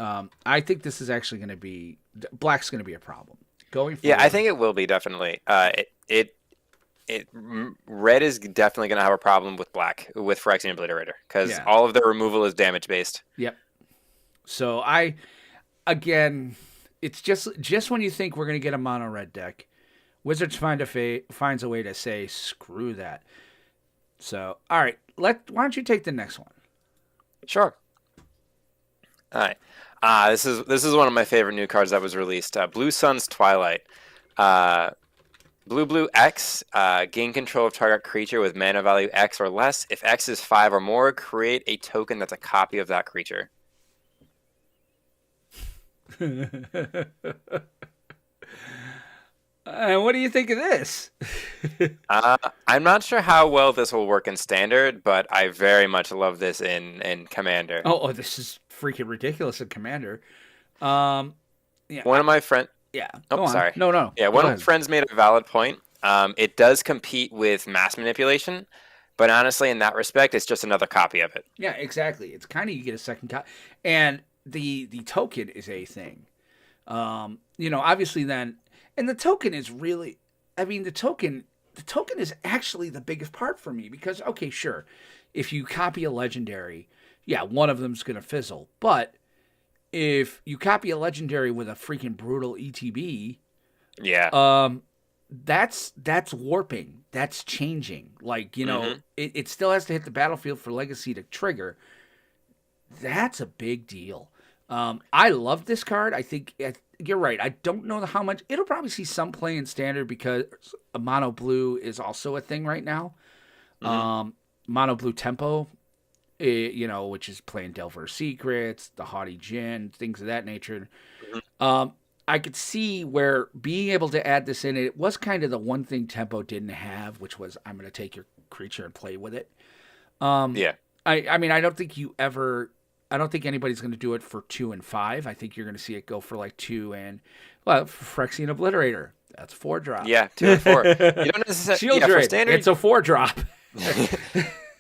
[SPEAKER 1] I think this is actually going to be black's going to be a problem going
[SPEAKER 2] Yeah,
[SPEAKER 1] forward.
[SPEAKER 2] I think it will be definitely. Red is definitely going to have a problem with black with Phyrexian Obliterator because
[SPEAKER 1] Yeah.
[SPEAKER 2] all of their removal is damage based.
[SPEAKER 1] Yep. So again, it's just when you think we're gonna get a mono red deck, Wizards finds a way to say screw that. So all right, why don't you take the next one?
[SPEAKER 2] Sure. All right. This is one of my favorite new cards that was released. Blue Sun's Twilight. Blue X. Gain control of target creature with mana value X or less. If X is 5 or more, create a token that's a copy of that creature.
[SPEAKER 1] What do you think of this?
[SPEAKER 2] I'm not sure how well this will work in Standard, but I very much love this in Commander.
[SPEAKER 1] Oh, this is freaking ridiculous in Commander. Yeah,
[SPEAKER 2] One of my friends.
[SPEAKER 1] yeah.
[SPEAKER 2] Oh,
[SPEAKER 1] Go on.
[SPEAKER 2] sorry.
[SPEAKER 1] No.
[SPEAKER 2] Yeah, one of my friends made a valid point. It does compete with mass manipulation, but honestly, in that respect, it's just another copy of it.
[SPEAKER 1] Yeah, exactly. It's kind of you get a second copy, and the token is a thing. Obviously then, and the token is really, I mean, the token is actually the biggest part for me because okay, sure, if you copy a legendary, yeah, one of them's gonna fizzle, but if you copy a legendary with a freaking brutal ETB,
[SPEAKER 2] Yeah.
[SPEAKER 1] that's warping. That's changing. Like, it still has to hit the battlefield for legacy to trigger. That's a big deal. I love this card. I think you're right. I don't know how much. It'll probably see some play in Standard because a mono blue is also a thing right now. Mono blue tempo, which is playing Delver Secrets, the Haughty Djinn, things of that nature. I could see where being able to add this in, it was kind of the one thing Tempo didn't have, which was I'm going to take your creature and play with it.
[SPEAKER 2] Yeah.
[SPEAKER 1] I mean, I don't think anybody's going to do it for 2 and 5. I think you're going to see it go for like 2 and, Phyrexian Obliterator. That's 4-drop.
[SPEAKER 2] Yeah, 2 and 4. You don't necessarily.
[SPEAKER 1] Shield
[SPEAKER 2] Yeah, for
[SPEAKER 1] Drain,
[SPEAKER 2] Standard,
[SPEAKER 1] it's a 4-drop.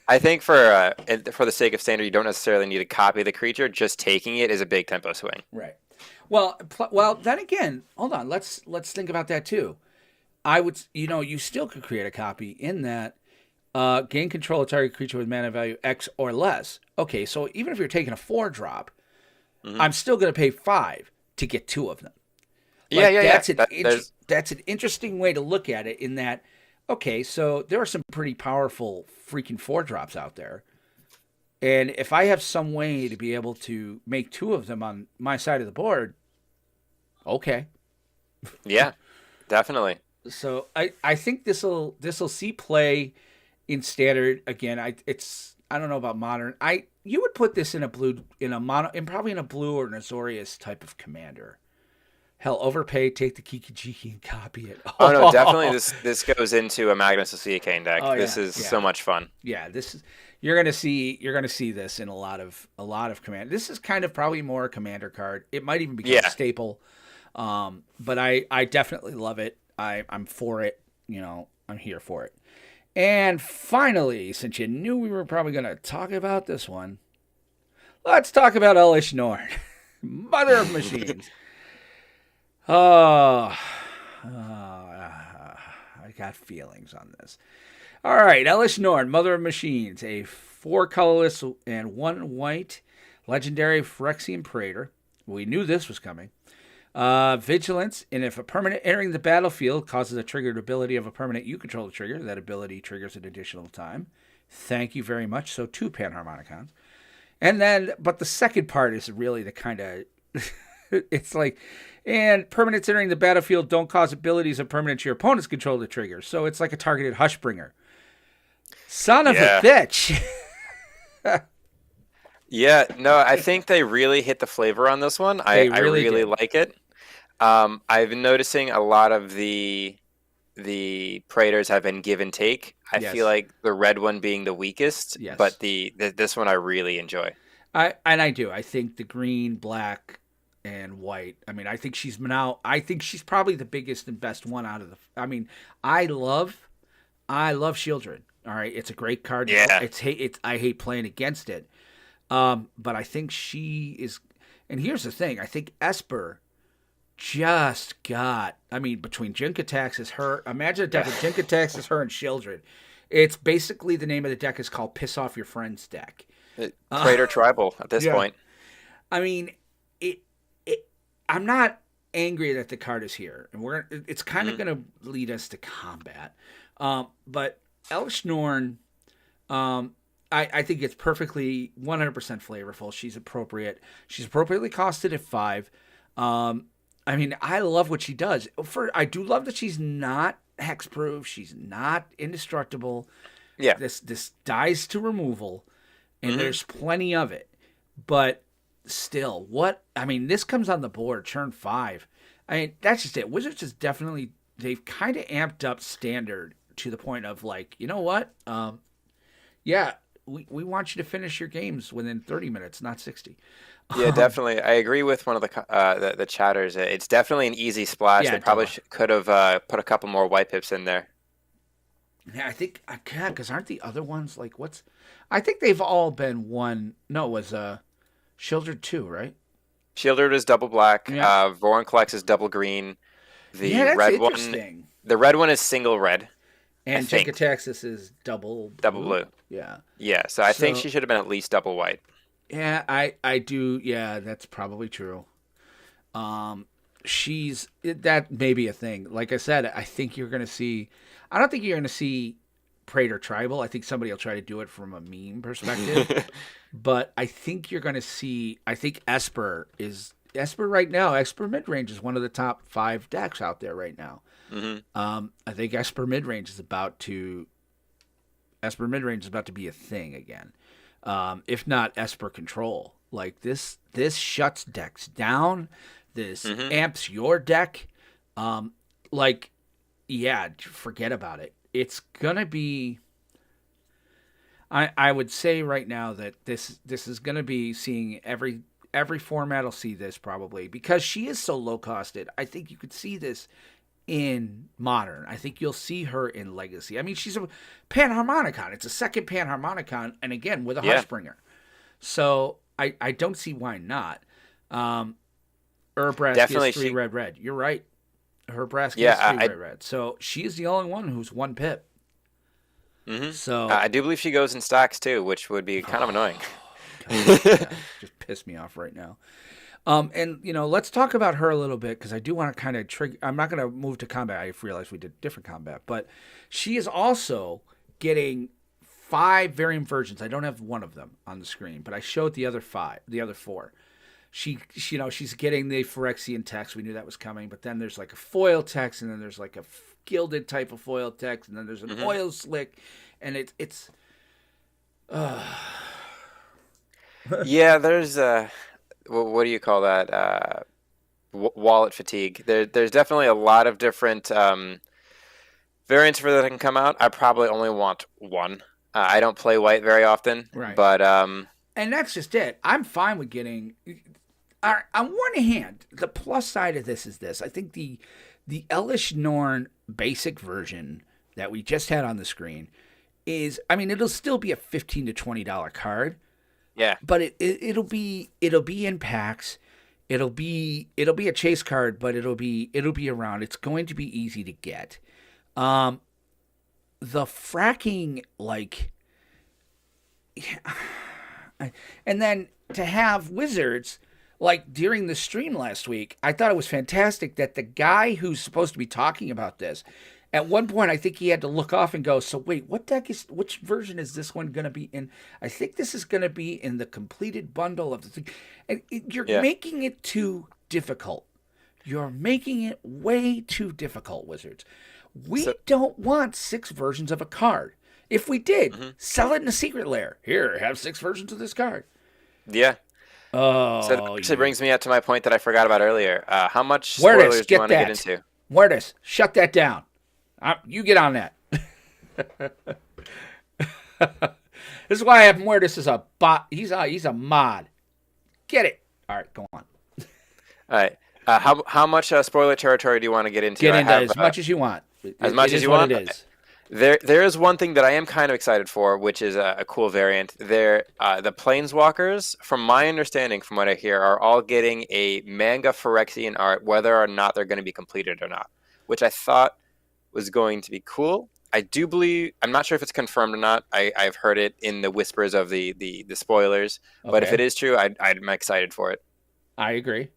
[SPEAKER 2] I think for the sake of Standard, you don't necessarily need to copy the creature. Just taking it is a big tempo swing.
[SPEAKER 1] Right. Well, then again, hold on. Let's think about that too. I would, you still could create a copy in that gain control of target creature with mana value X or less. Okay, so even if you're taking a 4-drop, I'm still going to pay 5 to get 2 of them. That's an interesting way to look at it in that, okay, so there are some pretty powerful freaking 4-drops out there. And if I have some way to be able to make 2 of them on my side of the board, okay.
[SPEAKER 2] Yeah, definitely.
[SPEAKER 1] So I think this'll see play in Standard again. I don't know about Modern. You would put this in probably in a blue or an Azorius type of commander. Hell, overpay, take the Kikijiki and copy it.
[SPEAKER 2] Oh no, definitely this goes into a Magnus Oceacane deck.
[SPEAKER 1] Oh,
[SPEAKER 2] this is so much fun.
[SPEAKER 1] Yeah, this is you're gonna see this in a lot of command. This is kind of probably more a commander card. It might even become a staple. But I definitely love it. I'm for it. I'm here for it. And finally, since you knew we were probably gonna talk about this one, let's talk about Elish Norn, Mother of Machines. I got feelings on this. All right, Elish Norn, Mother of Machines, a 4 colorless and 1 white legendary Phyrexian Praetor. We knew this was coming. Vigilance, and if a permanent entering the battlefield causes a triggered ability of a permanent you control to trigger, that ability triggers an additional time. Thank you very much. So 2 Panharmonicons. And then, but the second part is really the kind of, it's like, and permanents entering the battlefield don't cause abilities of permanents your opponents control to trigger. So it's like a targeted Hushbringer. Son of a bitch.
[SPEAKER 2] Yeah, no, I think they really hit the flavor on this one. I really like it. I've been noticing a lot of the Praetors have been give and take. I feel like the red one being the weakest, but this one I really enjoy.
[SPEAKER 1] I do. I think the green, black, and white. I mean, I think she's probably the biggest and best one out of the. I mean, I love Shieldred. All right, it's a great card.
[SPEAKER 2] Yeah,
[SPEAKER 1] I hate playing against it. But I think she is. And here's the thing: I think Esper just got. I mean, between Jin-Kataxis, her. Imagine a deck with Jin-Kataxis, her, and Children. It's basically the name of the deck is called "Piss Off Your Friends" deck.
[SPEAKER 2] Praetor Tribal at this point.
[SPEAKER 1] I mean, it. I'm not angry that the card is here, and it's kind of going to lead us to combat. But Elish Norn, I think it's perfectly 100% flavorful. She's appropriate. She's appropriately costed at 5. I mean, I love what she does. I do love that she's not hexproof. She's not indestructible.
[SPEAKER 2] Yeah.
[SPEAKER 1] This dies to removal, and there's plenty of it. But still, this comes on the board, turn 5. I mean, that's just it. Wizards is definitely, they've kind of amped up standard to the point of like, you know what? We want you to finish your games within 30 minutes, not 60.
[SPEAKER 2] Yeah, definitely. I agree with one of the chatters. It's definitely an easy splash. They probably could have put a couple more white pips in there.
[SPEAKER 1] Yeah, I think, because aren't the other ones like I think they've all been one. No, it was Shieldred 2, right?
[SPEAKER 2] Shieldred is double black.
[SPEAKER 1] Yeah.
[SPEAKER 2] Vorinclex is double green.
[SPEAKER 1] That's
[SPEAKER 2] red
[SPEAKER 1] interesting.
[SPEAKER 2] one, the red one is single red.
[SPEAKER 1] And Jin-Kataxis is double
[SPEAKER 2] blue.
[SPEAKER 1] Yeah.
[SPEAKER 2] Yeah, so I think she should have been at least double white.
[SPEAKER 1] Yeah, I do. Yeah, that's probably true. That may be a thing. Like I said, I think you're going to see. I don't think you're going to see Praetor Tribal. I think somebody will try to do it from a meme perspective. But I think you're going to see. I think Esper right now. Esper midrange is one of the top 5 decks out there right now. I think Esper midrange is about to be a thing again. If not Esper control. Like this shuts decks down. This amps your deck. Forget about it. It's gonna be. I would say right now that this is gonna be seeing every format will see this probably because she is so low costed. I think you could see this in Modern. I think you'll see her in Legacy. I mean, she's a Panharmonicon. It's a second Panharmonicon, and again with a Hushbringer. So I don't see why not. Urbrask is 3 red. You're right. Herbrask is 3 red. So she is the only one who's 1 pip. So
[SPEAKER 2] I do believe she goes in stacks too, which would be kind of annoying.
[SPEAKER 1] Just piss me off right now. And let's talk about her a little bit because I do want to kind of trigger. I'm not going to move to combat. I realized we did different combat, but she is also getting 5 variant versions. I don't have one of them on the screen, but I showed the other 4. She's getting the Phyrexian text. We knew that was coming, but then there's like a foil text, and then there's like a gilded type of foil text, and then there's an oil slick, and it's.
[SPEAKER 2] Yeah, there's what do you call that? Wallet fatigue. There's definitely a lot of different variants for that can come out. I probably only want one. I don't play white very often,
[SPEAKER 1] right?
[SPEAKER 2] But
[SPEAKER 1] and that's just it. I'm fine with getting. On one hand, the plus side of this is this. I think the Elish Norn basic version that we just had on the screen is. I mean, it'll still be a $15 to $20 card.
[SPEAKER 2] Yeah,
[SPEAKER 1] but it'll be in packs. It'll be a chase card, but it'll be around. It's going to be easy to get. The fracking and then to have Wizards during the stream last week, I thought it was fantastic that the guy who's supposed to be talking about this. At one point, I think he had to look off and go, so wait, which version is this one going to be in? I think this is going to be in the completed bundle of the thing. And you're making it too difficult. You're making it way too difficult, Wizards. We don't want 6 versions of a card. If we did, sell it in a secret lair. Here, have 6 versions of this card.
[SPEAKER 2] Yeah.
[SPEAKER 1] Oh,
[SPEAKER 2] so that actually brings me up to my point that I forgot about earliher. How much spoilers do you want to get into?
[SPEAKER 1] Wordis, shut that down. You get on that. This is why I have Muertus as a bot. He's a mod. Get it. All right, go on.
[SPEAKER 2] All right. How much spoiler territory do you want to get into?
[SPEAKER 1] Get into as much as you want.
[SPEAKER 2] As much as you want?
[SPEAKER 1] It is.
[SPEAKER 2] There is one thing that I am kind of excited for, which is a cool variant. The Planeswalkers, from my understanding, from what I hear, are all getting a manga Phyrexian art, whether or not they're going to be completed or not, which I thought was going to be cool. I do believe, I'm not sure if it's confirmed or not. I've heard it in the whispers of the spoilers, but if it
[SPEAKER 1] Okay,
[SPEAKER 2] is true, I'm excited for it.
[SPEAKER 1] I agree.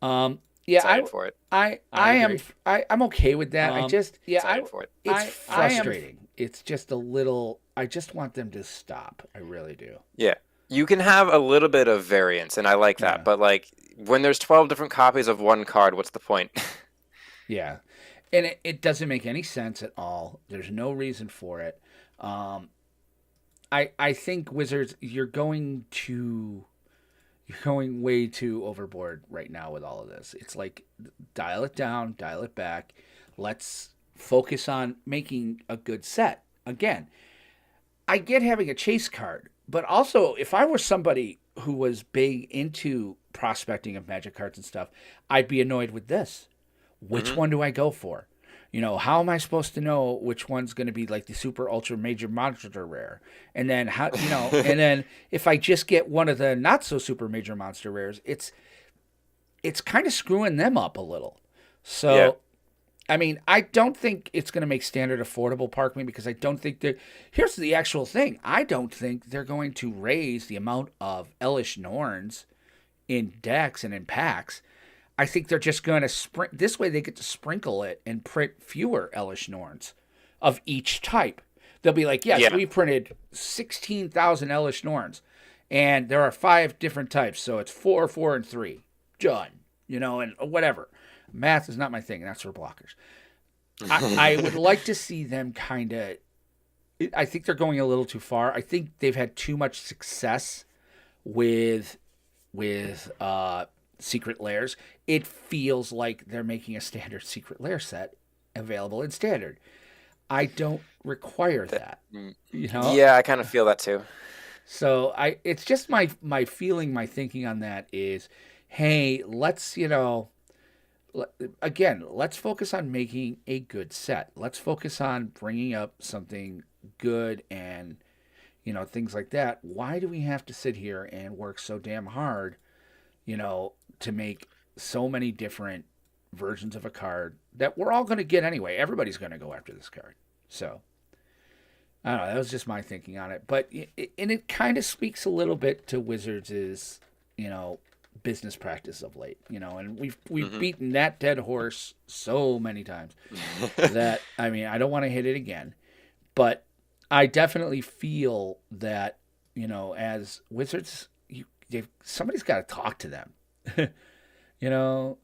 [SPEAKER 1] Yeah,
[SPEAKER 2] Excited for it.
[SPEAKER 1] I am I'm okay with that. I just yeah,
[SPEAKER 2] Excited for it.
[SPEAKER 1] it's frustrating. It's just a little. I just want them to stop. I really do.
[SPEAKER 2] Yeah. You can have a little bit of variance, and I like that.
[SPEAKER 1] Yeah.
[SPEAKER 2] But like when there's 12 different copies of one card, what's the point?
[SPEAKER 1] Yeah, and it doesn't make any sense at all. There's no reason for it. Um, I think Wizards, you're going way too overboard right now with all of this. It's like dial it down, dial it back. Let's focus on making a good set. Again, I get having a chase card, but also if I were somebody who was big into prospecting of magic cards and stuff, I'd be annoyed with this. Which
[SPEAKER 2] Hmm.
[SPEAKER 1] one do I go for? How am I supposed to know which one's going to be like the super ultra major monster rare? And then and then if I just get one of the not so super major monster rares, it's kind of screwing them up a little.
[SPEAKER 2] Yeah.
[SPEAKER 1] So, I mean, I don't think it's going to make standard affordable park me because I don't think they're. Here's the actual thing. I don't think they're going to raise the amount of Elish Norns in decks and in packs. I think they're just going to sprint. This way, they get to sprinkle it and print fewer Elish Norns of each type. They'll be like, yes,
[SPEAKER 2] Yeah.
[SPEAKER 1] we printed 16,000 Elish Norns, and there are 5 different types. So it's 4, 4, and 3. Done. And whatever. Math is not my thing. That's for blockers. I would like to see them kind of. I think they're going a little too far. I think they've had too much success with secret lairs. It feels like they're making a standard secret lair set available in standard. I don't require that.
[SPEAKER 2] Mm,
[SPEAKER 1] You know?
[SPEAKER 2] Yeah, I kind of feel that too.
[SPEAKER 1] So it's just my feeling, my thinking on that is, hey, again, let's focus on making a good set. Let's focus on bringing up something good and things like that. Why do we have to sit here and work so damn hard, to make so many different versions of a card that we're all going to get anyway? Everybody's going to go after this card. So I don't know. That was just my thinking on it. But it kind of speaks a little bit to Wizards' business practice of late. And we've
[SPEAKER 2] Hmm.
[SPEAKER 1] beaten that dead horse so many times that I mean I don't want to hit it again. But I definitely feel that as Wizards, somebody's got to talk to them. you know,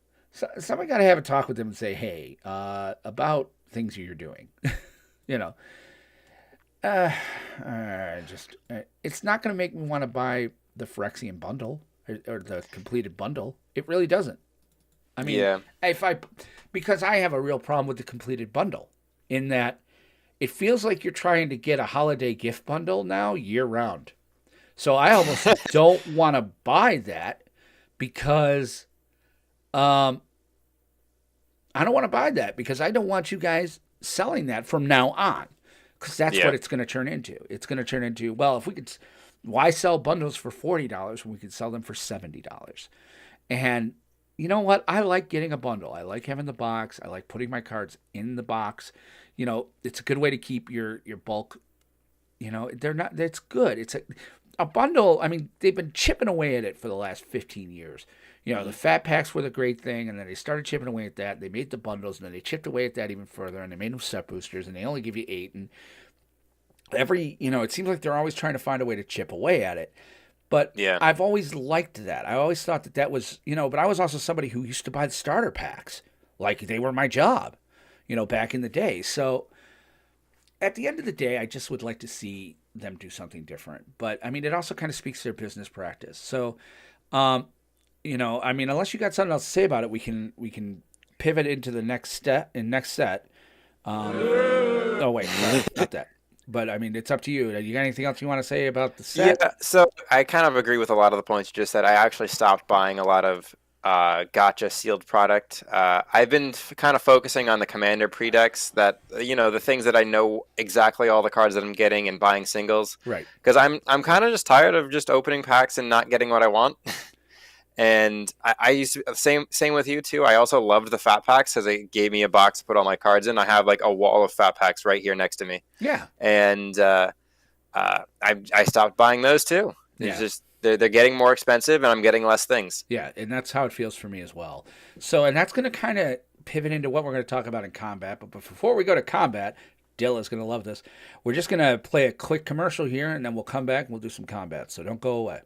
[SPEAKER 1] somebody got to have a talk with them and say, hey, about things you're doing. you know, uh, it's not going to make me want to buy the Phyrexian bundle or the completed bundle. It really doesn't. I mean,
[SPEAKER 2] Yeah.
[SPEAKER 1] because I have a real problem with the completed bundle in that it feels like you're trying to get a holiday gift bundle now year round. So I almost don't want to buy that because I don't want to buy that because I don't want you guys selling that from now on because that's
[SPEAKER 2] Yeah.
[SPEAKER 1] what it's going to turn into. It's going to turn into, well, if we could, why sell bundles for $40 when we could sell them for $70? And you know what? I like getting a bundle. I like having the box. I like putting my cards in the box. It's a good way to keep your bulk. They're not. That's good. It's a bundle. I mean, they've been chipping away at it for the last 15 years. The fat packs were the great thing, and then they started chipping away at that. They made the bundles, and then they chipped away at that even further, and they made them set boosters, and they only give you 8. And it seems like they're always trying to find a way to chip away at it. But
[SPEAKER 2] Yeah.
[SPEAKER 1] I've always liked that. I always thought that was, but I was also somebody who used to buy the starter packs like they were my job, back in the day. So at the end of the day, I just would like to see them do something different. But I mean, it also kind of speaks to their business practice. So, I mean, unless you got something else to say about it, we can pivot into the next step and next set. Oh wait, sorry, not that. But I mean, it's up to you. You got anything else you want to say about the set?
[SPEAKER 2] Yeah, so I kind of agree with a lot of the points you just said. I actually stopped buying a lot of gotcha sealed product. I've been kind of focusing on the Commander pre-decks that, the things that I know exactly all the cards that I'm getting and buying singles.
[SPEAKER 1] Right.
[SPEAKER 2] Because I'm kind of just tired of just opening packs and not getting what I want. And I used to same with you too. I also loved the fat packs because it gave me a box to put all my cards in. I have like a wall of fat packs right here next to me.
[SPEAKER 1] Yeah.
[SPEAKER 2] And I stopped buying those too. It's just they're getting more expensive, and I'm getting less things.
[SPEAKER 1] Yeah, and that's how it feels for me as well. So, and that's going to kind of pivot into what we're going to talk about in combat. But before we go to combat, Dilla's going to love this. We're just going to play a quick commercial here, and then we'll come back and we'll do some combat. So don't go away.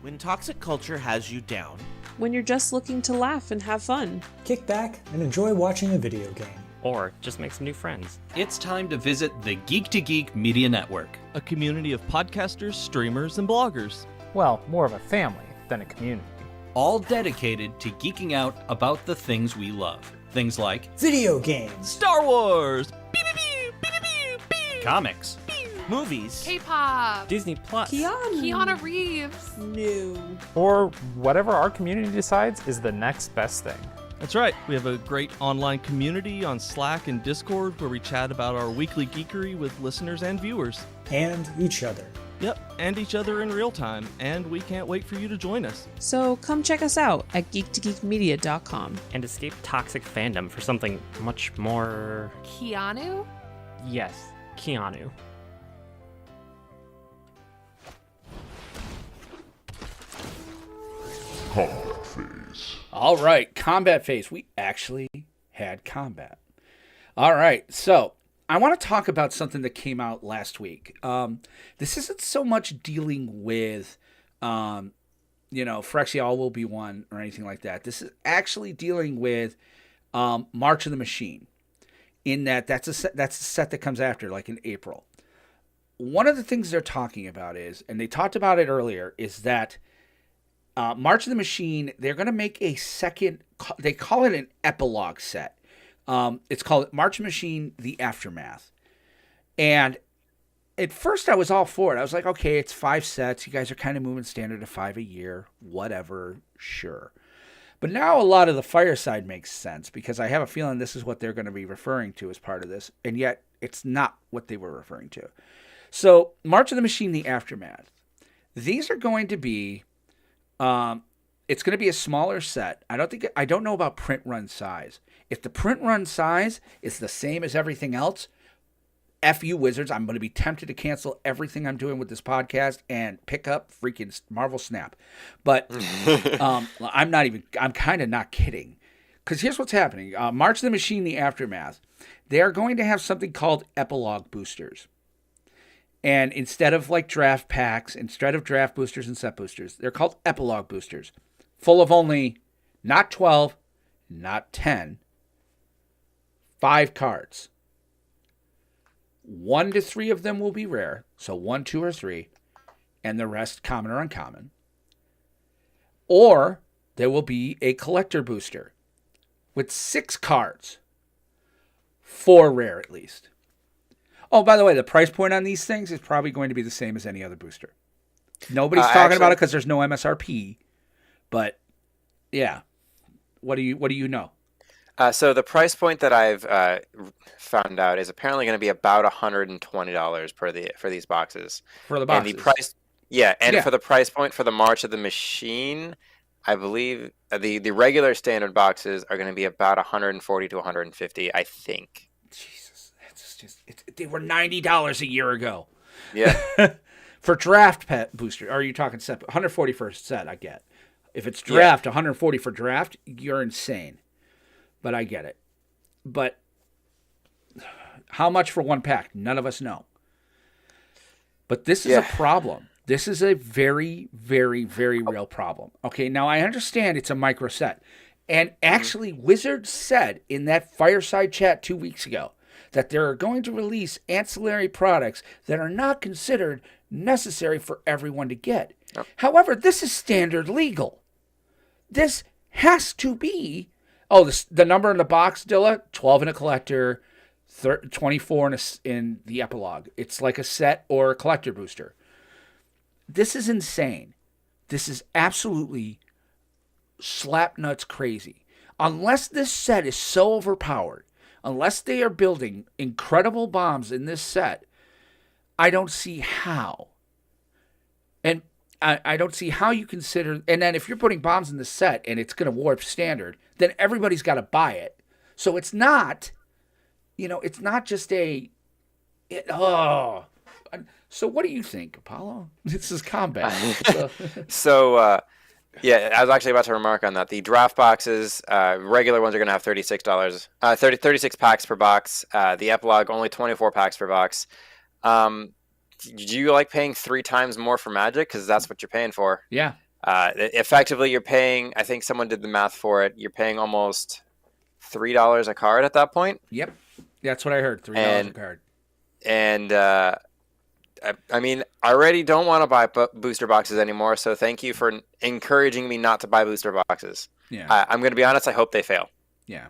[SPEAKER 4] When toxic culture has you down.
[SPEAKER 5] When you're just looking to laugh and have fun.
[SPEAKER 6] Kick back and enjoy watching a video game.
[SPEAKER 7] Or just make some new friends.
[SPEAKER 8] It's time to visit the Geek to Geek Media Network,
[SPEAKER 9] a community of podcasters, streamers, and bloggers.
[SPEAKER 10] Well, more of a family than a community.
[SPEAKER 8] All dedicated to geeking out about the things we love. Things like
[SPEAKER 6] video games,
[SPEAKER 9] Star Wars,
[SPEAKER 8] comics,
[SPEAKER 9] movies,
[SPEAKER 11] K-pop,
[SPEAKER 7] Disney Plus,
[SPEAKER 11] Keanu Reeves,
[SPEAKER 5] New.
[SPEAKER 10] Or whatever our community decides is the next best thing.
[SPEAKER 9] That's right. We have a great online community on Slack and Discord where we chat about our weekly geekery with listeners and viewers.
[SPEAKER 6] and each other.
[SPEAKER 9] Yep, and each other in real time, and we can't wait for you to join us.
[SPEAKER 5] So come check us out at geektogeekmedia.com.
[SPEAKER 7] and escape toxic fandom for something much more.
[SPEAKER 11] Keanu.
[SPEAKER 7] Yes, Keanu.
[SPEAKER 3] Combat phase.
[SPEAKER 1] All right, combat phase. We actually had combat. All right, so I want to talk about something that came out last week. This isn't so much dealing with, Phyrexia will be one or anything like that. This is actually dealing with March of the Machine. In that's a set that comes after, like in April. One of the things they're talking about is, and they talked about it earlier, is that March of the Machine, they're going to make a second, they call it an epilogue set. It's called March of the Machine, The Aftermath. And at first I was all for it. I was like, okay, it's 5 sets. You guys are kind of moving standard to 5 a year. Whatever, sure. But now a lot of the fireside makes sense because I have a feeling this is what they're going to be referring to as part of this. And yet it's not what they were referring to. So March of the Machine, The Aftermath. These are going to be, it's going to be a smaller set. I don't know about print run size. If the print run size is the same as everything else, F you Wizards, I'm going to be tempted to cancel everything I'm doing with this podcast and pick up freaking Marvel Snap. But I'm kind of not kidding. Because here's what's happening. March of the Machine, The Aftermath. They are going to have something called epilogue boosters. And instead of like draft packs, instead of draft boosters and set boosters, they're called epilogue boosters. Full of only not 12, not 10, 5 cards. 1 to 3 of them will be rare. So 1, 2, or 3. And the rest common or uncommon. Or there will be a collector booster with 6 cards. 4 rare at least. Oh, by the way, the price point on these things is probably going to be the same as any other booster. Nobody's talking about it because there's no MSRP. But yeah, what do you know?
[SPEAKER 2] So the price point that I've found out is apparently going to be about $120 for these boxes.
[SPEAKER 1] For the boxes.
[SPEAKER 2] And the price, for the price point for the March of the Machine, I believe the regular standard boxes are going to be about $140 to $150, I think.
[SPEAKER 1] Jesus, they were $90 a year ago.
[SPEAKER 2] Yeah.
[SPEAKER 1] For draft pet booster, are you talking set? 140 for a set, I get. If it's draft, 140 for draft, you're insane. But I get it. But how much for 1 pack? None of us know. But this is a problem. This is a very, very, very real problem. Okay, now I understand it's a micro set. And actually, Wizards said in that fireside chat 2 weeks ago that they're going to release ancillary products that are not considered necessary for everyone to get. Oh. However, this is standard legal. This has to be... Oh, the number in the box, Dilla, 12 in a collector, 24 in the epilogue. It's like a set or a collector booster. This is insane. This is absolutely slap nuts crazy. Unless this set is so overpowered, unless they are building incredible bombs in this set, I don't see how. And I don't see how you consider. And then if you're putting bombs in the set and it's going to warp standard, then everybody's got to buy it. So it's not, it's not just So what do you think, Apollo? This is combat.
[SPEAKER 2] So, yeah, I was actually about to remark on that. The draft boxes, regular ones are going to have $36, 36 packs per box. The epilogue, only 24 packs per box. Do you like paying 3 times more for Magic? Because that's what you're paying for.
[SPEAKER 1] Yeah.
[SPEAKER 2] Effectively, you're paying, I think someone did the math for it, you're paying almost $3 a card at that point.
[SPEAKER 1] Yep. That's what I heard, $3 a card.
[SPEAKER 2] And, I mean, I already don't want to buy booster boxes anymore, so thank you for encouraging me not to buy booster boxes.
[SPEAKER 1] Yeah.
[SPEAKER 2] I'm going to be honest, I hope they fail.
[SPEAKER 1] Yeah.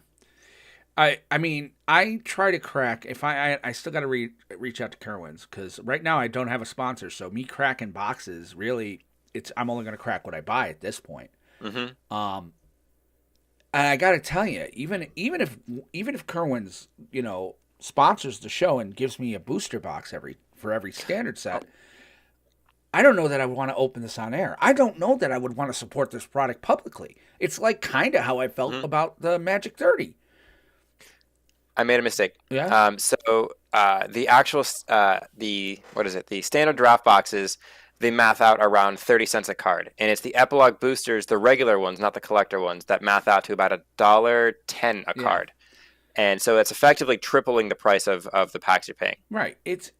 [SPEAKER 1] I mean, I try to crack. If I still got to reach out to Kerwin's, because right now I don't have a sponsor. So me cracking boxes, really, I'm only going to crack what I buy at this point.
[SPEAKER 2] Mm-hmm.
[SPEAKER 1] And I got to tell you, even if Kerwin's sponsors the show and gives me a booster box for every standard set, I don't know that I would want to open this on air. I don't know that I would want to support this product publicly. It's like kind of how I felt about the Magic 30.
[SPEAKER 2] I made a mistake.
[SPEAKER 1] Yeah.
[SPEAKER 2] So the actual the standard draft boxes, they math out around 30 cents a card, and it's the epilogue boosters, the regular ones, not the collector ones, that math out to about $1.10 a card. And so it's effectively tripling the price of the packs you're paying.
[SPEAKER 1] Right. It's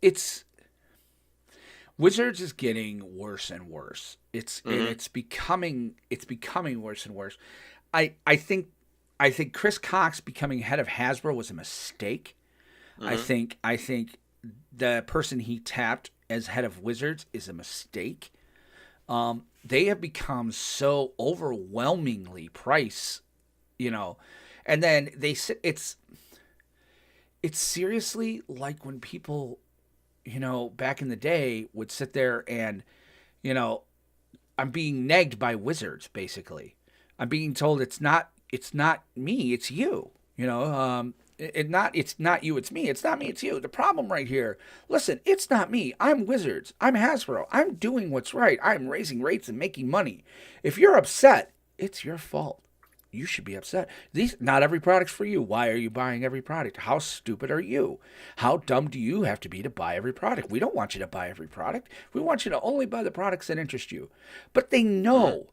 [SPEAKER 1] Wizards is getting worse and worse. It's becoming worse and worse. I think Chris Cox becoming head of Hasbro was a mistake.
[SPEAKER 2] Mm-hmm.
[SPEAKER 1] I think the person he tapped as head of Wizards is a mistake. They have become so overwhelmingly price, and then it's seriously like when people, back in the day would sit there and, I'm being negged by Wizards, basically. I'm being told it's not me, it's you. It's not you, it's me. It's not me, it's you. The problem right here, listen, it's not me. I'm Wizards. I'm Hasbro. I'm doing what's right. I'm raising rates and making money. If you're upset, it's your fault. You should be upset. Not every product's for you. Why are you buying every product? How stupid are you? How dumb do you have to be to buy every product? We don't want you to buy every product. We want you to only buy the products that interest you. But they know.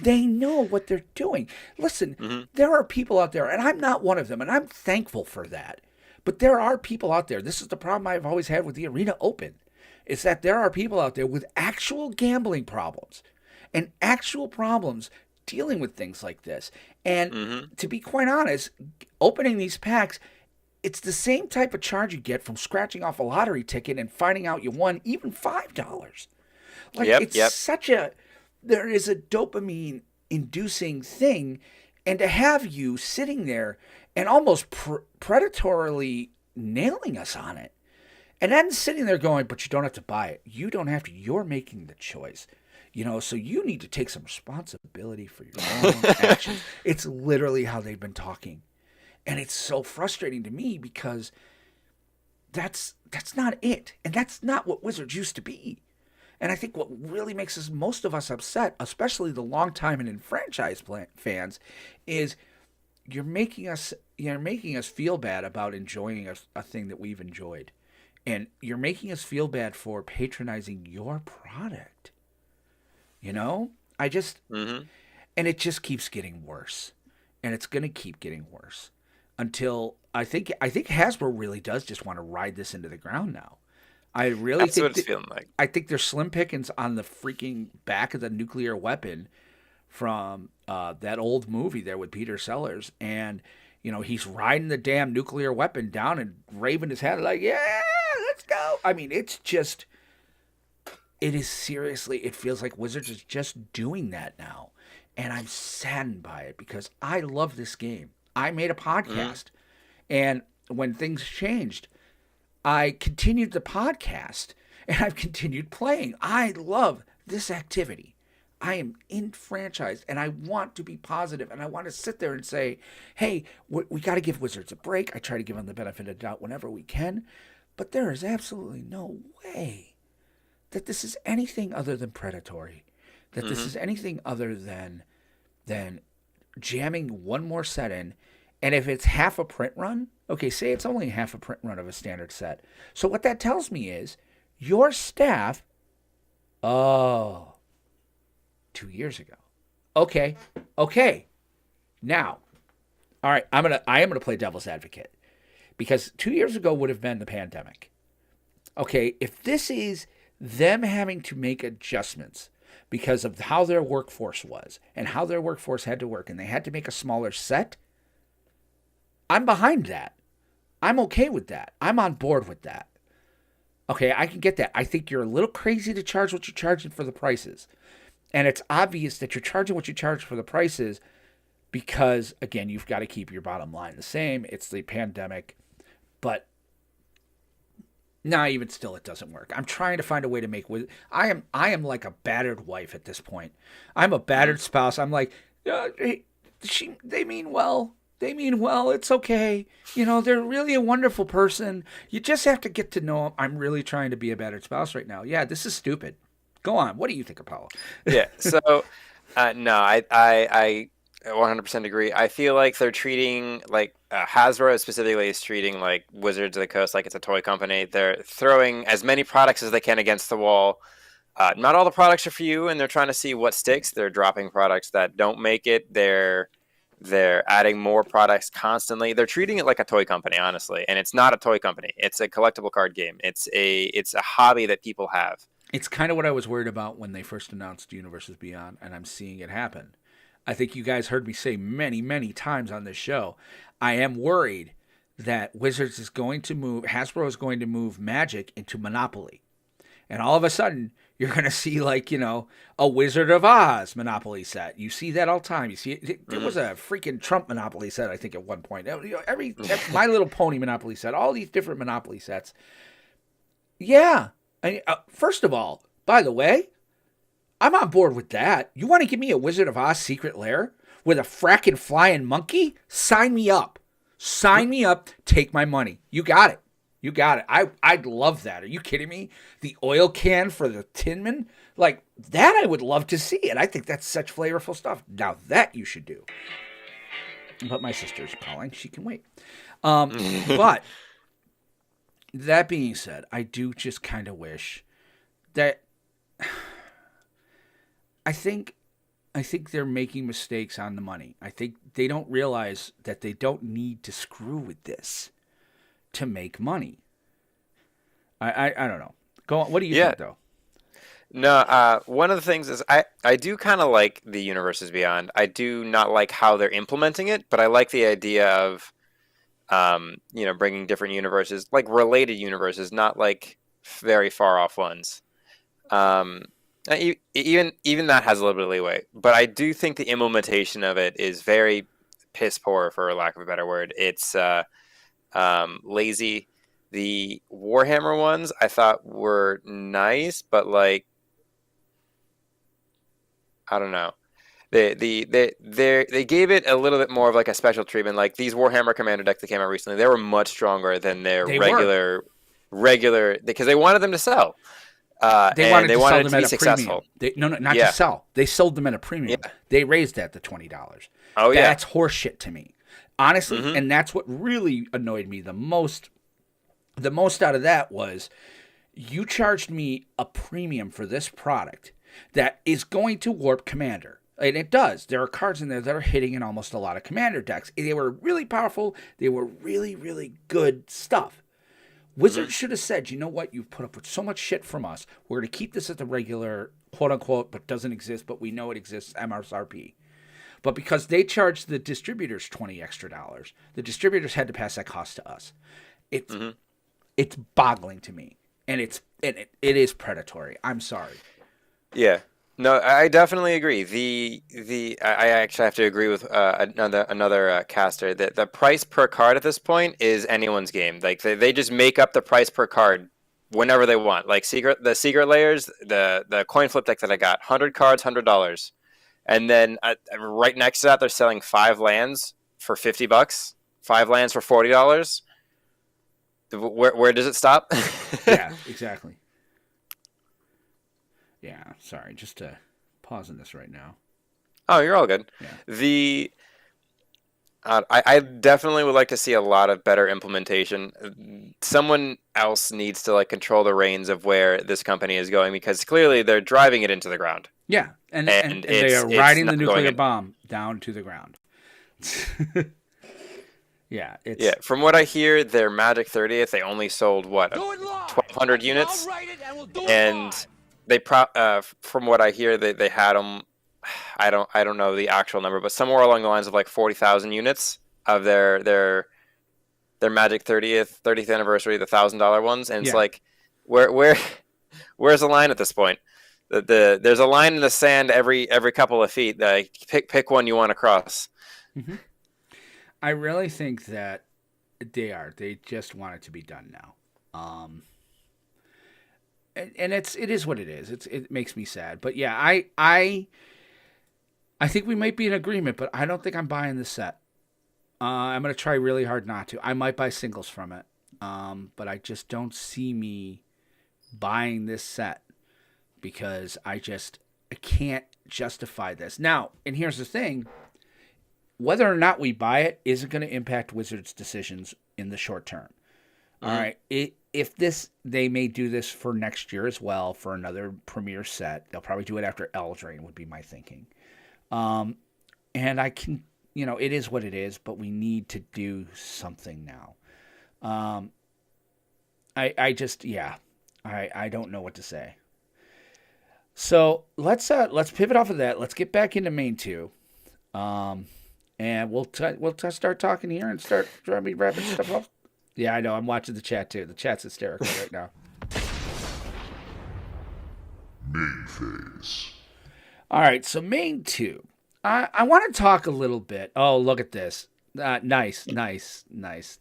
[SPEAKER 1] They know what they're doing. Listen, there are people out there, and I'm not one of them, and I'm thankful for that. But there are people out there. This is the problem I've always had with the Arena Open. Is that there are people out there with actual gambling problems and actual problems dealing with things like this. And to be quite honest, opening these packs, it's the same type of charge you get from scratching off a lottery ticket and finding out you won even $5. There is a dopamine inducing thing, and to have you sitting there and almost predatorily nailing us on it, and then sitting there going, but you don't have to buy it. You don't have to. You're making the choice. So you need to take some responsibility for your own actions. It's literally how they've been talking. And it's so frustrating to me because that's not it. And that's not what Wizards used to be. And I think what really makes most of us upset, especially the long-time and enfranchised fans, is you're making us feel bad about enjoying a thing that we've enjoyed. And you're making us feel bad for patronizing your product. And it just keeps getting worse, and it's going to keep getting worse until I think Hasbro really does just want to ride this into the ground now. I really
[SPEAKER 2] That's what it's feeling like.
[SPEAKER 1] I think there's slim pickings on the freaking back of the nuclear weapon from that old movie there with Peter Sellers, and he's riding the damn nuclear weapon down and raving his head like, yeah, let's go. I mean, it's just. It is seriously, it feels like Wizards is just doing that now. And I'm saddened by it because I love this game. I made a podcast. And when things changed, I continued the podcast and I've continued playing. I love this activity. I am enfranchised, and I want to be positive, and I want to sit there and say, hey, we got to give Wizards a break. I try to give them the benefit of the doubt whenever we can, but there is absolutely no way that this is anything other than predatory, that this is anything other than jamming one more set in. And if it's half a print run, okay, say it's only half a print run of a standard set. So what that tells me is your staff, 2 years ago. Okay. Now, all right, I am gonna play devil's advocate, because 2 years ago would have been the pandemic. Okay, if this is them having to make adjustments because of how their workforce was and how their workforce had to work, and they had to make a smaller set, I'm behind that. I'm okay with that. I'm on board with that. Okay, I can get that. I think you're a little crazy to charge what you're charging for the prices. And it's obvious that you're charging what you charge for the prices because, again, you've got to keep your bottom line the same. It's the pandemic. But even still, it doesn't work. I'm trying to find a way to make... I am like a battered wife at this point. I'm a battered spouse. I'm like, they mean well. They mean well. It's okay. They're really a wonderful person. You just have to get to know them. I'm really trying to be a battered spouse right now. Yeah, this is stupid. Go on. What do you think, Apollo?
[SPEAKER 2] Yeah. So, no, I 100% agree. I feel like they're treating, like, Hasbro specifically is treating, like, Wizards of the Coast like it's a toy company. They're throwing as many products as they can against the wall. Not all the products are for you, and they're trying to see what sticks. They're dropping products that don't make it. They're adding more products constantly. They're treating it like a toy company, honestly, and it's not a toy company. It's a collectible card game. It's a hobby that people have.
[SPEAKER 1] It's kind of what I was worried about when they first announced Universes Beyond, and I'm seeing it happen. I think you guys heard me say many, many times on this show, I am worried that Wizards is going to move, Hasbro is going to move Magic into Monopoly. And all of a sudden, you're going to see, like, a Wizard of Oz Monopoly set. You see that all the time. You see it. There was a freaking Trump Monopoly set, I think, at one point. Every My Little Pony Monopoly set, all these different Monopoly sets. Yeah. First of all, by the way, I'm on board with that. You want to give me a Wizard of Oz Secret Lair with a fracking flying monkey? Sign me up. Sign me up. Take my money. You got it. You got it. I'd love that. Are you kidding me? The oil can for the Tinman? Like, that I would love to see. And I think that's such flavorful stuff. Now that you should do. But my sister's calling. She can wait. But that being said, I do just kind of wish that... I think they're making mistakes on the money. I think they don't realize that they don't need to screw with this to make money. I don't know. Go on. What do you think, though?
[SPEAKER 2] No, one of the things is I do kind of like the Universes Beyond. I do not like how they're implementing it, but I like the idea of, bringing different universes, like related universes, not like very far off ones. Even that has a little bit of leeway, but I do think the implementation of it is very piss poor, for lack of a better word. It's lazy. The Warhammer ones I thought were nice, but like, I don't know. They gave it a little bit more of like a special treatment. Like these Warhammer Commander decks that came out recently, they were much stronger than their regular because they wanted them to sell.
[SPEAKER 1] They wanted them
[SPEAKER 2] to be successful.
[SPEAKER 1] Not to sell. They sold them at a premium. Yeah. They raised that to $20.
[SPEAKER 2] Oh yeah,
[SPEAKER 1] that's horseshit to me, honestly. And that's what really annoyed me the most. The most out of that was you charged me a premium for this product that is going to warp Commander. And it does. There are cards in there that are hitting in almost a lot of Commander decks. They were really powerful. They were really, really good stuff. Wizards should have said, you know what? You've put up with so much shit from us. We're going to keep this at the regular, quote-unquote, but doesn't exist, but we know it exists, MSRP. But because they charged the distributors $20 extra, the distributors had to pass that cost to us. It's boggling to me. And it is predatory. I'm sorry.
[SPEAKER 2] Yeah. No, I definitely agree. I actually have to agree with another caster that the price per card at this point is anyone's game. Like they just make up the price per card whenever they want. Like the secret layers, the coin flip deck that I got, 100 cards, $100, and then right next to that they're selling 5 lands for $50, 5 lands for $40. Where does it stop?
[SPEAKER 1] Yeah, exactly. Yeah, sorry, just pausing this right now.
[SPEAKER 2] Oh, you're all good.
[SPEAKER 1] Yeah.
[SPEAKER 2] I definitely would like to see a lot of better implementation. Someone else needs to like control the reins of where this company is going, because clearly they're driving it into the ground.
[SPEAKER 1] Yeah, and they are riding the nuclear bomb down to the ground. Yeah,
[SPEAKER 2] from what I hear, their Magic 30th, they only sold 1,200 units, and they from what I hear, they had them. I don't know the actual number, but somewhere along the lines of like 40,000 units of their Magic 30th anniversary, the $1,000 ones, and it's like, where's the line at this point? There's a line in the sand every couple of feet. Pick one you want to cross.
[SPEAKER 1] Mm-hmm. I really think that they just want it to be done now. And it is what it is. It makes me sad, but yeah, I think we might be in agreement, but I don't think I'm buying this set. I'm going to try really hard not to. I might buy singles from it, but I just don't see me buying this set because I can't justify this. Now, and here's the thing. Whether or not we buy it isn't going to impact Wizards' decisions in the short term. All right. If they may do this for next year as well for another premier set. They'll probably do it after Eldraine would be my thinking. And I can, it is what it is, but we need to do something now. I don't know what to say. So let's pivot off of that. Let's get back into main 2. And we'll start talking here and start wrapping stuff up. Yeah, I know. I'm watching the chat too. The chat's hysterical right now.
[SPEAKER 3] Main phase.
[SPEAKER 1] All right, so main 2. I want to talk a little bit. Oh, look at this. Nice.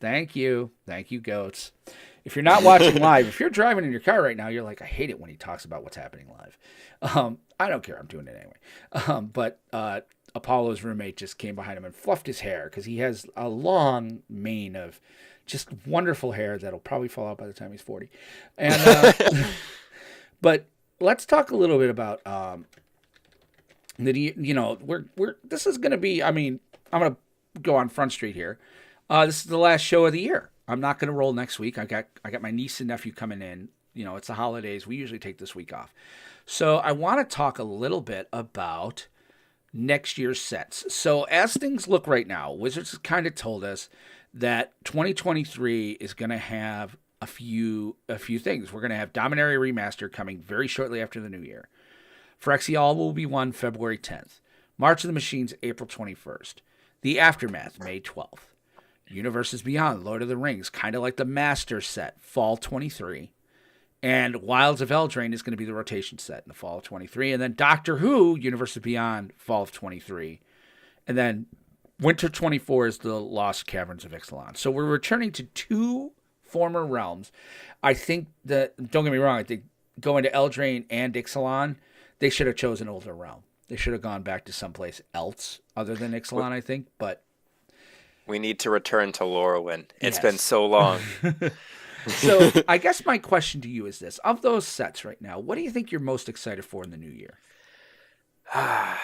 [SPEAKER 1] Thank you, goats. If you're not watching live, if you're driving in your car right now, you're like, I hate it when he talks about what's happening live. I don't care. I'm doing it anyway. But Apollo's roommate just came behind him and fluffed his hair because he has a long mane of just wonderful hair that'll probably fall out by the time he's 40. And but let's talk a little bit about this is going to be. I mean, I'm going to go on Front Street here. This is the last show of the year. I'm not going to roll next week. I got my niece and nephew coming in. It's the holidays. We usually take this week off. So I want to talk a little bit about next year's sets. So as things look right now, Wizards has kind of told us that 2023 is going to have a few things. We're going to have Dominaria Remaster coming very shortly after the new year. Phyrexial will be one February 10th. March of the Machines, April 21st. The Aftermath, May 12th. Universes Beyond, Lord of the Rings, kind of like the Master set, fall 23. And Wilds of Eldraine is going to be the rotation set in the fall of 23. And then Doctor Who, Universes Beyond, fall of 23. And then Winter 24 is the Lost Caverns of Ixalan. So we're returning to 2 former realms. I think that, don't get me wrong, I think going to Eldraine and Ixalan, they should have chosen an older realm. They should have gone back to someplace else other than Ixalan, I think. But
[SPEAKER 2] we need to return to Lorwyn. It's been so long.
[SPEAKER 1] So I guess my question to you is this. Of those sets right now, what do you think you're most excited for in the new year?
[SPEAKER 2] I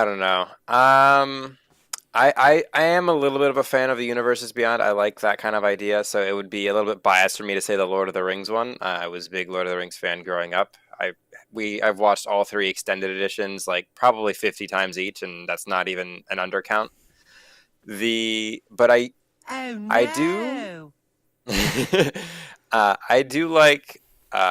[SPEAKER 2] don't know. I am a little bit of a fan of the Universes Beyond. I like that kind of idea, so it would be a little bit biased for me to say the Lord of the Rings one. I was a big Lord of the Rings fan growing up. I've watched all 3 extended editions like probably 50 times each, and that's not even an undercount. I do I do like if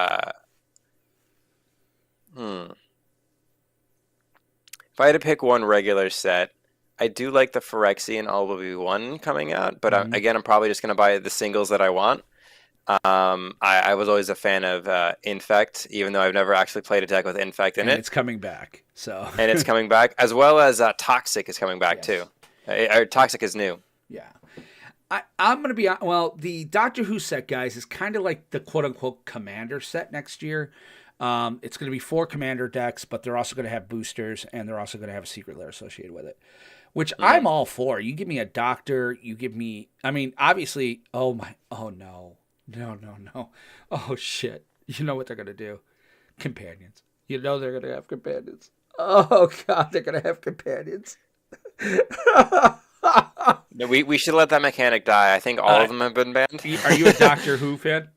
[SPEAKER 2] I had to pick one regular set, I do like the Phyrexian LW1 coming out, but again, I'm probably just going to buy the singles that I want. I was always a fan of Infect, even though I've never actually played a deck with Infect in it.
[SPEAKER 1] It's coming back,
[SPEAKER 2] and it's coming back, as well as Toxic is coming back too. Toxic is new.
[SPEAKER 1] Yeah, I'm going to be well. The Doctor Who set, guys, is kind of like the quote unquote Commander set next year. It's going to be 4 Commander decks, but they're also going to have boosters, and they're also going to have a secret lair associated with it, which I'm all for. You give me a Doctor, you give me. I mean, obviously. Oh no, no. Oh shit! You know what they're going to do? Companions. You know they're going to have companions. Oh god, they're going to have companions.
[SPEAKER 2] No, we should let that mechanic die. I think all of them have been banned.
[SPEAKER 1] Are you a Doctor Who fan?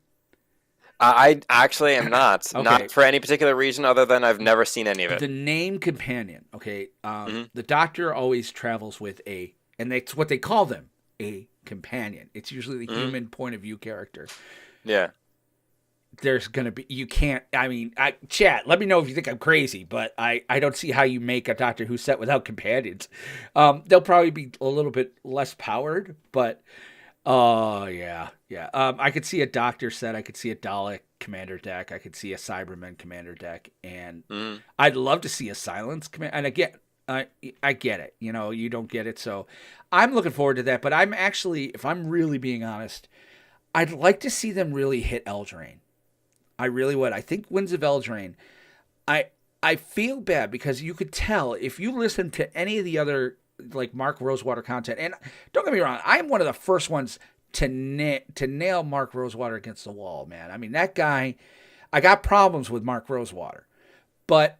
[SPEAKER 2] I actually am not.
[SPEAKER 1] Okay.
[SPEAKER 2] Not for any particular reason other than I've never seen any of it.
[SPEAKER 1] The name companion, okay? The Doctor always travels with and that's what they call them, a companion. It's usually the human point of view character.
[SPEAKER 2] Yeah.
[SPEAKER 1] There's going to be, you can't, I mean, chat, let me know if you think I'm crazy, but I don't see how you make a Doctor Who set without companions. They'll probably be a little bit less powered, but yeah. I could see a Doctor set. I could see a Dalek Commander deck. I could see a Cyberman Commander deck, and I'd love to see a Silence Commander. And again, I get it. You know, you don't get it, so I'm looking forward to that. But I'm actually, if I'm really being honest, I'd like to see them really hit Eldraine. I really would. I think Winds of Eldraine. I feel bad because you could tell if you listen to any of the other like Mark Rosewater content, and don't get me wrong, I'm one of the first ones to nail Mark Rosewater against the wall, man. I mean, that guy, I got problems with Mark Rosewater, but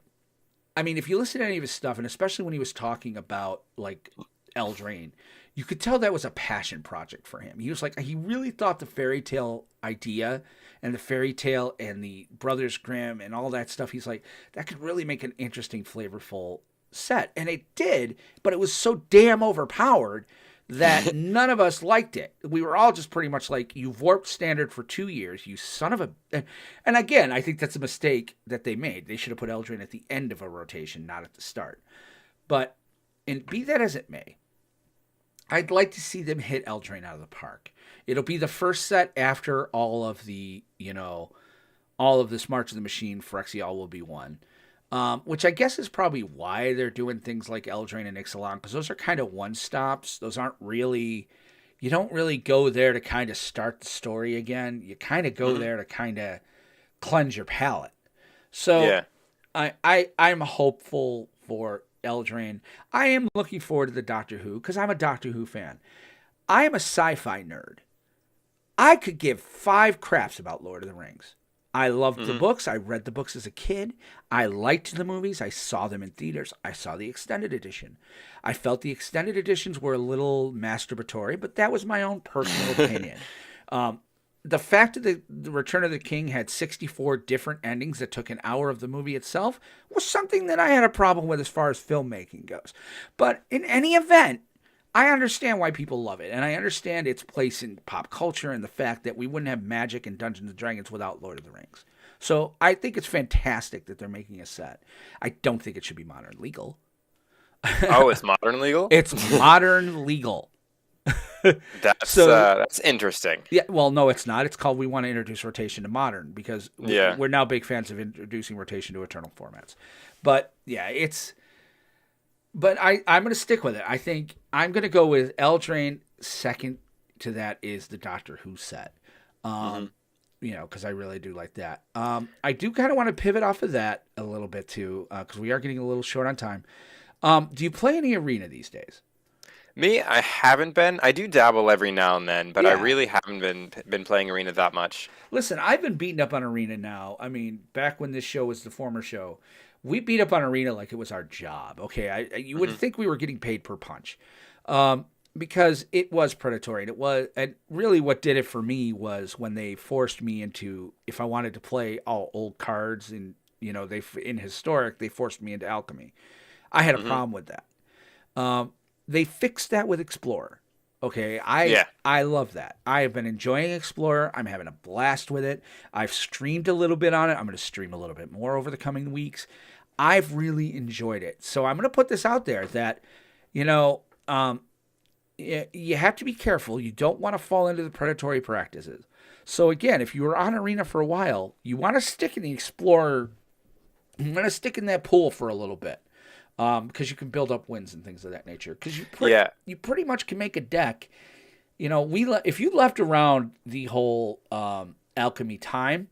[SPEAKER 1] I mean, if you listen to any of his stuff, and especially when he was talking about like Eldraine, you could tell that was a passion project for him. He was like, he really thought the fairy tale idea and the fairy tale and the Brothers Grimm and all that stuff, he's like, that could really make an interesting, flavorful set. And it did, but it was so damn overpowered that none of us liked it. We were all just pretty much like, you've warped Standard for 2 years, you son of a... And again, I think that's a mistake that they made. They should have put Eldraine at the end of a rotation, not at the start. But, and be that as it may, I'd like to see them hit Eldraine out of the park. It'll be the first set after all of the, all of this March of the Machine. Phyrexial will be one. Which I guess is probably why they're doing things like Eldraine and Ixalan, because those are kind of one-stops. Those aren't really... You don't really go there to kind of start the story again. You kind of go there to kind of cleanse your palate. So yeah. I'm hopeful for Eldraine. I am looking forward to the Doctor Who, because I'm a Doctor Who fan. I am a sci-fi nerd. I could give 5 craps about Lord of the Rings. I loved the books. I read the books as a kid. I liked the movies. I saw them in theaters. I saw the extended edition. I felt the extended editions were a little masturbatory, but that was my own personal opinion. The fact that the Return of the King had 64 different endings that took an hour of the movie itself was something that I had a problem with as far as filmmaking goes. But in any event, I understand why people love it, and I understand its place in pop culture and the fact that we wouldn't have magic and Dungeons and Dragons without Lord of the Rings. So I think it's fantastic that they're making a set. I don't think it should be modern legal.
[SPEAKER 2] Oh, it's modern legal?
[SPEAKER 1] It's modern legal.
[SPEAKER 2] That's interesting.
[SPEAKER 1] Yeah, well, no, it's not. It's called We Want to Introduce Rotation to Modern, because we're now big fans of introducing rotation to eternal formats. But yeah, But I'm going to stick with it. I think I'm going to go with Eldraine. Second to that is the Doctor Who set. Because I really do like that. I do kind of want to pivot off of that a little bit too, because we are getting a little short on time. Do you play any Arena these days?
[SPEAKER 2] Me, I haven't been. I do dabble every now and then, but I really haven't been playing Arena that much.
[SPEAKER 1] Listen, I've been beating up on Arena now. I mean, back when this show was the former show, we beat up on Arena like it was our job. Okay, you would think we were getting paid per punch, because it was predatory. And really what did it for me was when they forced me into, if I wanted to play all old cards, and in Historic they forced me into Alchemy. I had a problem with that. They fixed that with Explorer. Okay, I love that. I have been enjoying Explorer. I'm having a blast with it. I've streamed a little bit on it. I'm going to stream a little bit more over the coming weeks. I've really enjoyed it. So I'm going to put this out there that, you have to be careful. You don't want to fall into the predatory practices. So again, if you were on Arena for a while, you want to stick in the Explorer. You want to stick in that pool for a little bit. Because you can build up wins and things of that nature. Because you pretty much can make a deck, if you left around the whole alchemy time,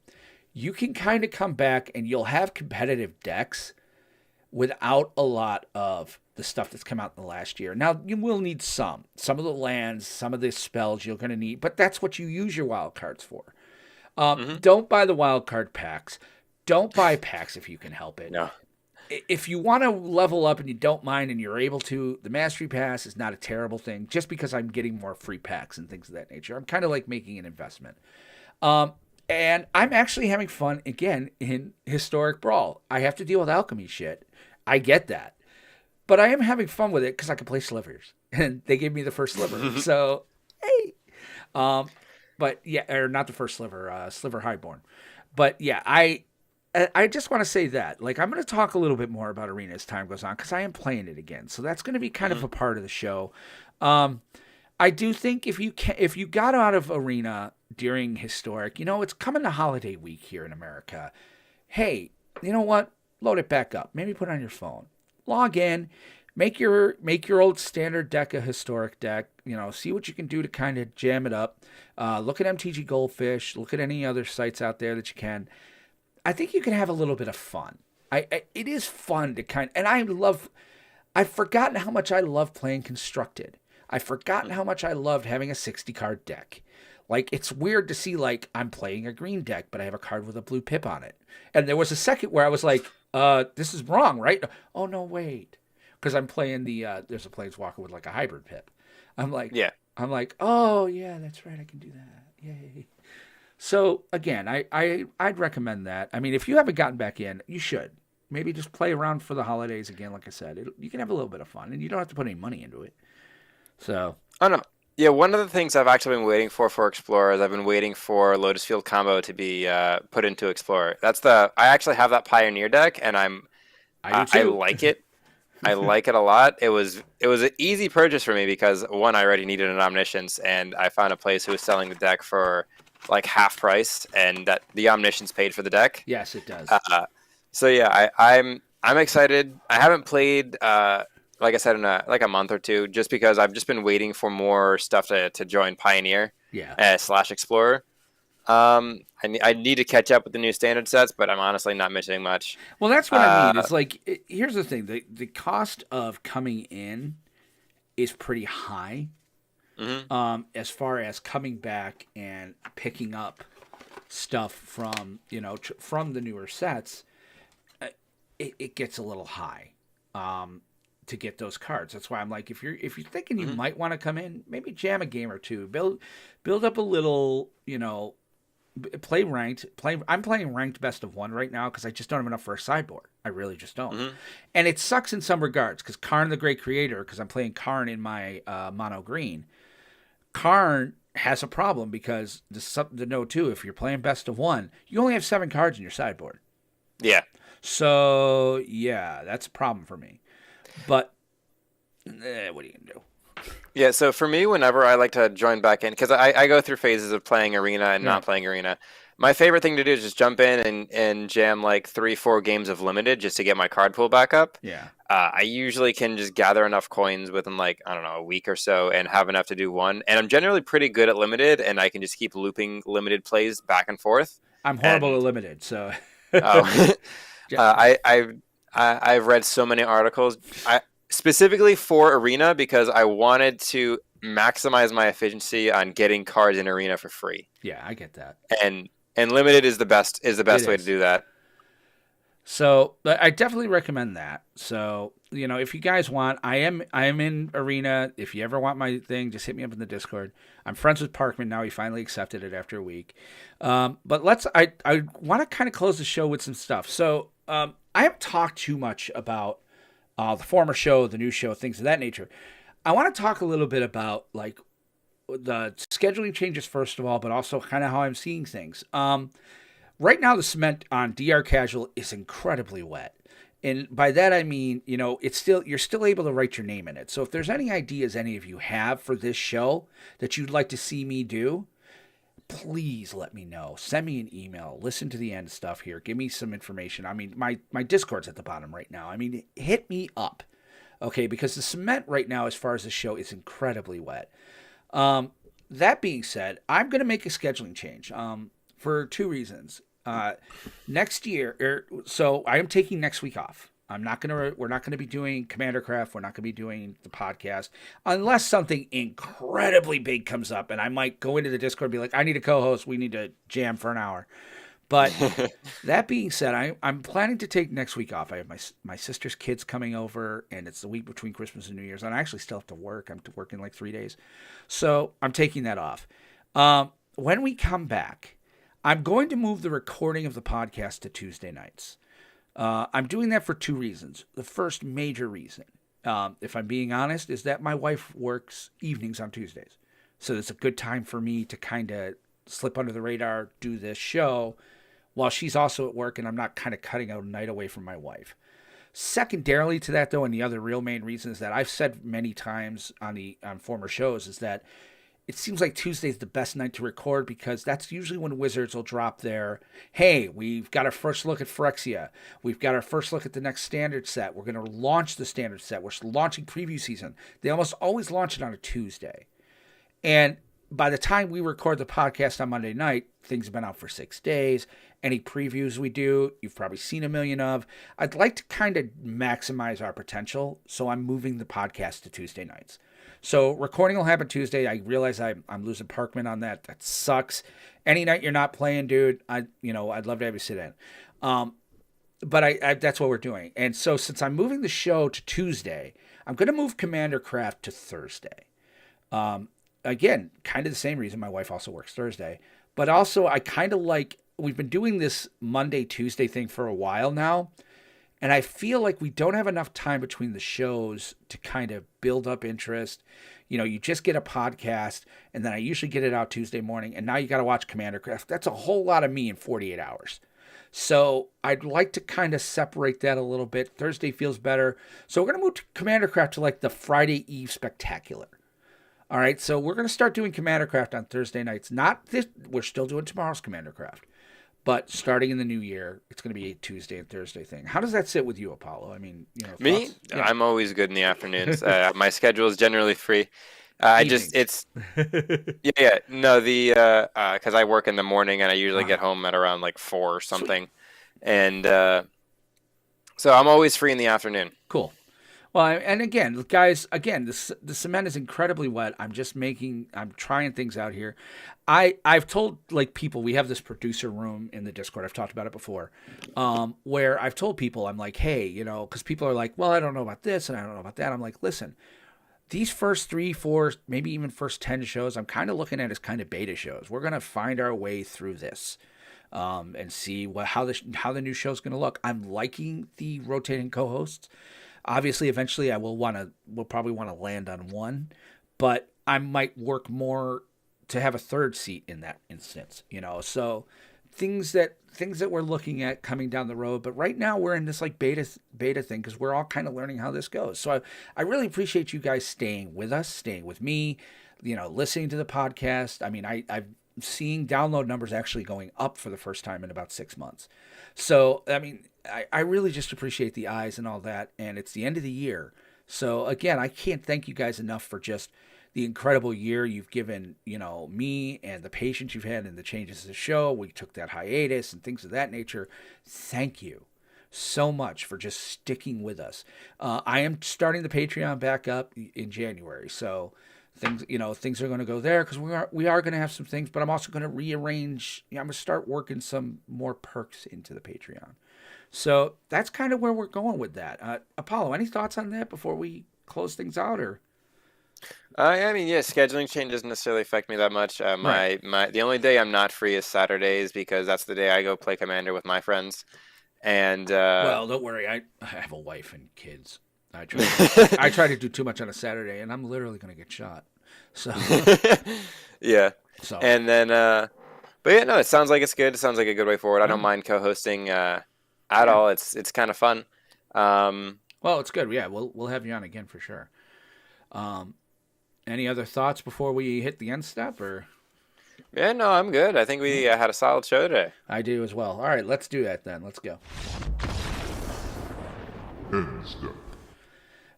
[SPEAKER 1] you can kind of come back and you'll have competitive decks without a lot of the stuff that's come out in the last year. Now, you will need some of the lands, some of the spells you're going to need, but that's what you use your wild cards for. Don't buy the wild card packs. Don't buy packs if you can help it.
[SPEAKER 2] No.
[SPEAKER 1] If you want to level up and you don't mind and you're able to, the Mastery Pass is not a terrible thing just because I'm getting more free packs and things of that nature. I'm kind of like making an investment. And I'm actually having fun, again, in Historic Brawl. I have to deal with alchemy shit. I get that. But I am having fun with it because I can play slivers. And they gave me the first sliver. So, hey. But, yeah, or not the first sliver, Sliver Highborn. But, yeah, I just want to say that. Like, I'm going to talk a little bit more about Arena as time goes on because I am playing it again. So that's going to be kind of a part of the show. I do think if you got out of Arena during Historic, it's coming to holiday week here in America. Hey, you know what? Load it back up. Maybe put it on your phone. Log in. Make your old standard deck a Historic deck. See what you can do to kind of jam it up. Look at MTG Goldfish. Look at any other sites out there that you can. I think you can have a little bit of fun. It is fun to and I've forgotten how much I love playing Constructed. I've forgotten how much I loved having a 60-card deck. Like, it's weird to see, like, I'm playing a green deck, but I have a card with a blue pip on it. And there was a second where I was like, this is wrong, right? Oh, no, wait. Because I'm playing there's a Planeswalker with, like, a hybrid pip. I'm like, oh, yeah, that's right, I can do that. Yay. So, again, I'd recommend that. I mean, if you haven't gotten back in, you should. Maybe just play around for the holidays again, like I said. You can have a little bit of fun, and you don't have to put any money into it. So.
[SPEAKER 2] Oh, no. Yeah, one of the things I've actually been waiting for Explorer is I've been waiting for Lotus Field combo to be put into Explorer. I actually have that Pioneer deck, and I like it. I like it a lot. It was an easy purchase for me because, one, I already needed an Omniscience, and I found a place who was selling the deck for like half price, and that the Omniscience paid for the deck.
[SPEAKER 1] Yes, it does.
[SPEAKER 2] So yeah, I'm excited. I haven't played. Like I said, in a month or two, just because I've just been waiting for more stuff to join Pioneer / Explorer. I need to catch up with the new standard sets, but I'm honestly not missing much.
[SPEAKER 1] Well, that's what I mean. It's like, here's the thing. The cost of coming in is pretty high as far as coming back and picking up stuff from, from the newer sets. It gets a little high. To get those cards. That's why I'm like, if you're thinking you might want to come in, maybe jam a game or two, build up a little, play ranked. I'm playing ranked best of one right now because I just don't have enough for a sideboard. I really just don't. And it sucks in some regards because Karn the Great Creator, because I'm playing Karn in my mono green. Karn has a problem because there's something to know too. If you're playing best of one, you only have 7 cards in your sideboard.
[SPEAKER 2] Yeah.
[SPEAKER 1] So yeah, that's a problem for me. But what are you going to do?
[SPEAKER 2] Yeah, so for me, whenever I like to join back in, because I go through phases of playing Arena and not playing Arena, my favorite thing to do is just jump in and jam like 3-4 games of Limited just to get my card pool back up.
[SPEAKER 1] Yeah.
[SPEAKER 2] I usually can just gather enough coins within like, I don't know, a week or so and have enough to do one. And I'm generally pretty good at Limited, and I can just keep looping Limited plays back and forth.
[SPEAKER 1] I'm horrible at Limited, so...
[SPEAKER 2] I've read so many articles, specifically for Arena, because I wanted to maximize my efficiency on getting cards in Arena for free.
[SPEAKER 1] Yeah, I get that.
[SPEAKER 2] And Limited is the best way to do that.
[SPEAKER 1] So I definitely recommend that. So, if you guys want, I am in Arena. If you ever want my thing, just hit me up in the Discord. I'm friends with Parkman now. He finally accepted it after a week. But I want to kind of close the show with some stuff. So, I haven't talked too much about the former show, the new show, things of that nature. I want to talk a little bit about like the scheduling changes first of all, but also kind of how I'm seeing things. Right now, the cement on DR Casual is incredibly wet. And by that, I mean, you're still able to write your name in it. So if there's any ideas any of you have for this show that you'd like to see me do, please let me know. Send me an email. Listen to the end stuff here. Give me some information. I mean, my Discord's at the bottom right now. I mean, hit me up. Okay, because the cement right now, as far as the show, is incredibly wet. that being said, I'm going to make a scheduling change for two reasons. Next year, so I am taking next week off. We're not gonna be doing Commander Craft. We're not gonna be doing the podcast unless something incredibly big comes up, and I might go into the Discord and be like, I need a co-host. We need to jam for an hour. But that being said, I'm planning to take next week off. I have my sister's kids coming over, and it's the week between Christmas and New Year's. And I actually still have to work. I'm working like 3 days. So I'm taking that off. When we come back, I'm going to move the recording of the podcast to Tuesday nights. I'm doing that for two reasons. The first major reason, if I'm being honest, is that my wife works evenings on Tuesdays. So it's a good time for me to kind of slip under the radar, do this show, while she's also at work, and I'm not kind of cutting out a night away from my wife. Secondarily to that, though, and the other real main reason is that I've said many times on former shows, is that it seems like Tuesday's the best night to record because that's usually when Wizards will drop their, hey, we've got our first look at Phyrexia. We've got our first look at the next standard set. We're going to launch the standard set. We're launching preview season. They almost always launch it on a Tuesday. And by the time we record the podcast on Monday night, things have been out for 6 days. Any previews we do, you've probably seen a million of. I'd like to kind of maximize our potential, so I'm moving the podcast to Tuesday nights. So recording will happen Tuesday. I realize I'm losing Parkman on that. That sucks. Any night you're not playing, dude, I'd love to have you sit in. But I that's what we're doing. And so since I'm moving the show to Tuesday, I'm going to move Commander Craft to Thursday. Again, kind of the same reason my wife also works Thursday. But also I kind of like, we've been doing this Monday, Tuesday thing for a while now. And I feel like we don't have enough time between the shows to kind of build up interest. You just get a podcast, and then I usually get it out Tuesday morning, and now you got to watch Commander Craft. That's a whole lot of me in 48 hours. So I'd like to kind of separate that a little bit. Thursday feels better. So we're going to move to Commander Craft to like the Friday Eve Spectacular. All right, so we're going to start doing Commander Craft on Thursday nights. Not this, we're still doing tomorrow's Commander Craft. But starting in the new year, it's going to be a Tuesday and Thursday thing. How does that sit with you, Apollo? I mean,
[SPEAKER 2] me,
[SPEAKER 1] yeah.
[SPEAKER 2] I'm always good in the afternoons. My schedule is generally free. Because I work in the morning and I usually get home at around like 4 or something, and so I'm always free in the afternoon.
[SPEAKER 1] Cool. Well, and again, guys, the cement is incredibly wet. I'm trying things out here. I've told like people, we have this producer room in the Discord. I've talked about it before, where I've told people, I'm like, hey, because people are like, well, I don't know about this and I don't know about that. I'm like, listen, these first 3, 4, maybe even first 10 shows, I'm kind of looking at as kind of beta shows. We're going to find our way through this. And see how the new show's going to look. I'm liking the rotating co-hosts. Obviously, eventually, we'll probably want to land on one, but I might work more to have a third seat in that instance. So things that we're looking at coming down the road. But right now, we're in this like beta thing because we're all kind of learning how this goes. So I really appreciate you guys staying with us, staying with me. Listening to the podcast. I mean, I've seeing download numbers actually going up for the first time in about 6 months. So, I mean, I really just appreciate the eyes and all that. And it's the end of the year. So, again, I can't thank you guys enough for just the incredible year you've given, me and the patience you've had and the changes to the show. We took that hiatus and things of that nature. Thank you so much for just sticking with us. I am starting the Patreon back up in January. So, things are going to go there because we are going to have some things, but I'm also going to rearrange. I'm going to start working some more perks into the Patreon. So that's kind of where we're going with that. Apollo, any thoughts on that before we close things out, or?
[SPEAKER 2] Scheduling change doesn't necessarily affect me that much. The only day I'm not free is Saturdays because that's the day I go play Commander with my friends. And
[SPEAKER 1] well, don't worry, I have a wife and kids. I try to do too much on a Saturday, and I'm literally going to get shot. So
[SPEAKER 2] yeah.
[SPEAKER 1] So
[SPEAKER 2] and then, but yeah, no, it sounds like it's good. It sounds like a good way forward. I don't mind co-hosting at all. It's kind of fun.
[SPEAKER 1] Well, it's good. Yeah, we'll have you on again for sure. Any other thoughts before we hit the end step, or?
[SPEAKER 2] Yeah, no, I'm good. I think we had a solid show today.
[SPEAKER 1] I do as well. All right, let's do that then. Let's go.
[SPEAKER 3] End step.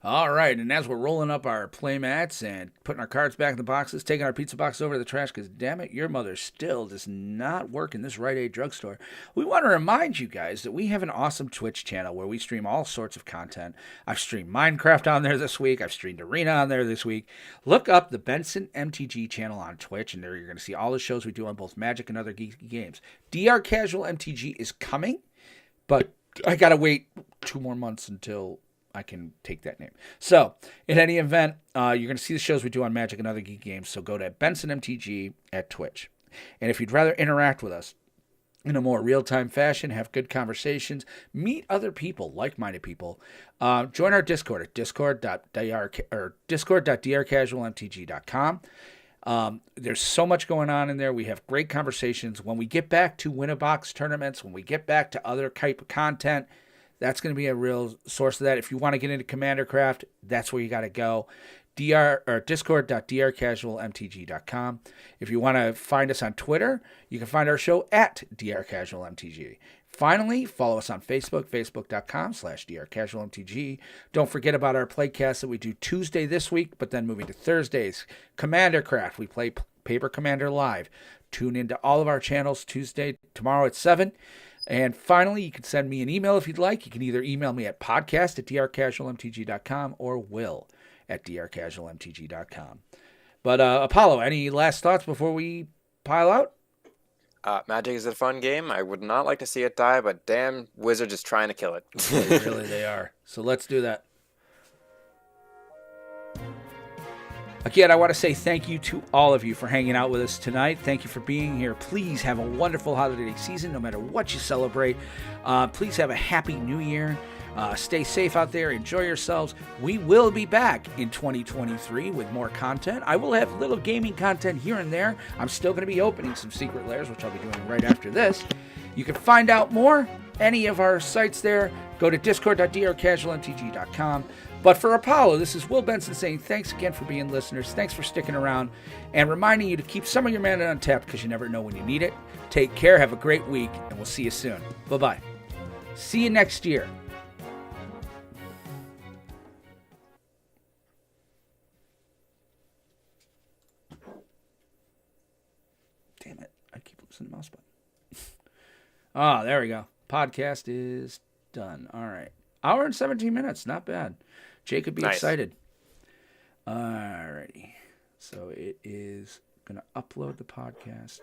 [SPEAKER 1] All right, and as we're rolling up our play mats and putting our cards back in the boxes, taking our pizza box over to the trash, because damn it, your mother still does not work in this Rite Aid drugstore, we want to remind you guys that we have an awesome Twitch channel where we stream all sorts of content. I've streamed Minecraft on there this week. I've streamed Arena on there this week. Look up the Benson MTG channel on Twitch, and there you're going to see all the shows we do on both Magic and other geeky games. DR Casual MTG is coming, but I got to wait 2 more months until I can take that name. So, in any event, you're going to see the shows we do on Magic and other geek games. So go to Benson MTG at Twitch. And if you'd rather interact with us in a more real-time fashion, have good conversations, meet other people, like-minded people, join our Discord at discord.drcasualmtg.com. There's so much going on in there. We have great conversations. When we get back to Win-A-Box tournaments, when we get back to other type of content, that's going to be a real source of that. If you want to get into Commander Craft, that's where you got to go. Discord.drcasualmtg.com. If you want to find us on Twitter, you can find our show at drcasualmtg. Finally, follow us on Facebook, facebook.com/drcasualmtg. Don't forget about our playcast that we do Tuesday this week, but then moving to Thursdays. Commander Craft, we play Paper Commander live. Tune into all of our channels tomorrow at 7. And finally, you can send me an email if you'd like. You can either email me at podcast@drcasualmtg.com or will@drcasualmtg.com. But Apollo, any last thoughts before we pile out?
[SPEAKER 2] Magic is a fun game. I would not like to see it die, but damn, Wizards is trying to kill it.
[SPEAKER 1] Really, they are. So let's do that. Again, I want to say thank you to all of you for hanging out with us tonight. Thank you for being here. Please have a wonderful holiday season, no matter what you celebrate. Please have a happy new year. Stay safe out there. Enjoy yourselves. We will be back in 2023 with more content. I will have little gaming content here and there. I'm still going to be opening some secret lairs, which I'll be doing right after this. You can find out more, any of our sites there. Go to discord.drcasualmtg.com. But for Apollo, this is Will Benson saying thanks again for being listeners. Thanks for sticking around and reminding you to keep some of your mana untapped because you never know when you need it. Take care. Have a great week, and we'll see you soon. Bye-bye. See you next year. Damn it. I keep losing the mouse button. There we go. Podcast is done. All right. Hour and 17 minutes. Not bad. Jake could be excited. Alrighty. So it is going to upload the podcast.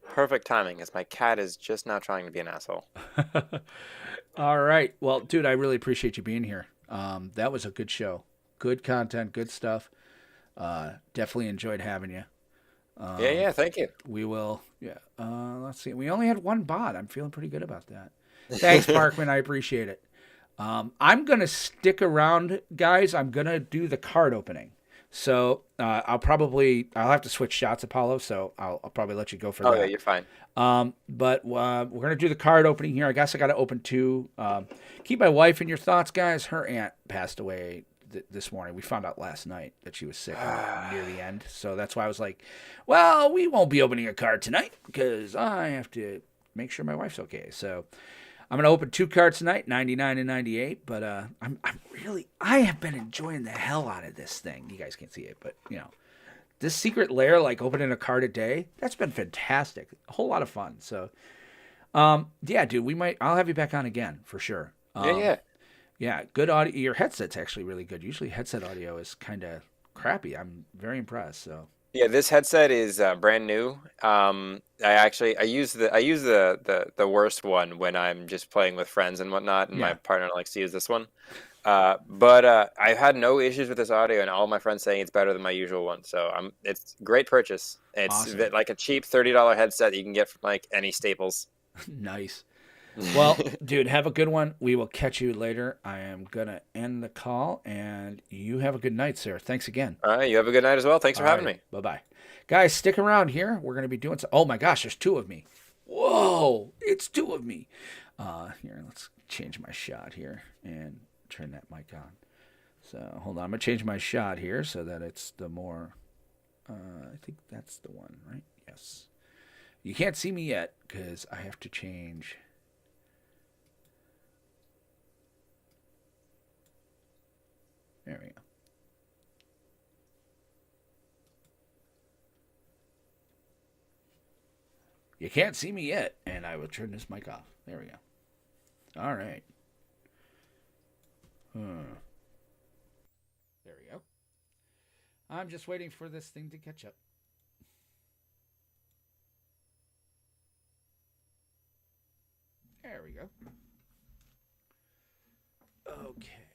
[SPEAKER 2] Perfect timing, as my cat is just now trying to be an asshole.
[SPEAKER 1] All right. Well, dude, I really appreciate you being here. That was a good show. Good content, good stuff. Definitely enjoyed having you.
[SPEAKER 2] Yeah, thank you.
[SPEAKER 1] We will. Yeah. Let's see. We only had one bot. I'm feeling pretty good about that. Thanks, Parkman. I appreciate it. I'm going to stick around, guys. I'm going to do the card opening. So I'll have to switch shots, Apollo, so I'll probably let you go for that.
[SPEAKER 2] Oh, yeah, you're fine.
[SPEAKER 1] But we're going to do the card opening here. I guess I got to open 2. Keep my wife in your thoughts, guys. Her aunt passed away this morning. We found out last night that she was sick near the end. So that's why I was like, well, we won't be opening a card tonight because I have to make sure my wife's okay. So I'm going to open 2 cards tonight, 99 and 98, but I have been enjoying the hell out of this thing. You guys can't see it, but, this secret lair, like opening a card a day, that's been fantastic. A whole lot of fun. So, yeah, dude, I'll have you back on again for sure. Yeah, good audio. Your headset's actually really good. Usually headset audio is kind of crappy. I'm very impressed, so.
[SPEAKER 2] Yeah, this headset is brand new. I use the worst one when I'm just playing with friends and whatnot, and my partner likes to use this one. But I've had no issues with this audio, and all my friends saying it's better than my usual one. So it's a great purchase. It's awesome. Like a cheap $30 headset that you can get from like any Staples.
[SPEAKER 1] Nice. Well, dude, have a good one. We will catch you later. I am going to end the call, and you have a good night, sir. Thanks again.
[SPEAKER 2] All right, you have a good night as well. Thanks for having me.
[SPEAKER 1] Bye-bye. Guys, stick around here. We're going to be doing some... Oh, my gosh, there's 2 of me. Whoa, it's 2 of me. Here, let's change my shot here and turn that mic on. So, hold on. I'm going to change my shot here so that it's the more... I think that's the one, right? Yes. You can't see me yet because I have to change... There we You can't see me yet. And I will turn this mic off. There we go. All right. There we go. I'm just waiting for this thing to catch up. There we go. Okay.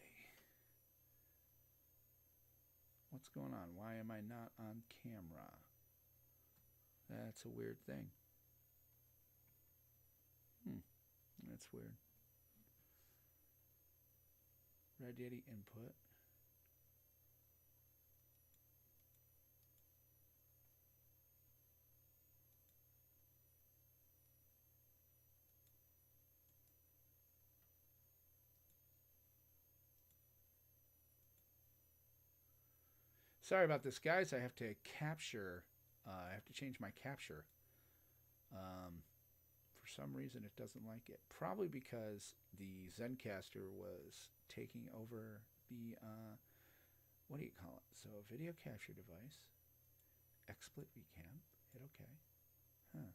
[SPEAKER 1] What's going on? Why am I not on camera? That's a weird thing. That's weird. Red Yeti input. Sorry about this, guys. I have to capture. I have to change my capture. For some reason, it doesn't like it. Probably because the Zencaster was taking over the, what do you call it? So, video capture device, XSplit VCam, hit OK. Huh.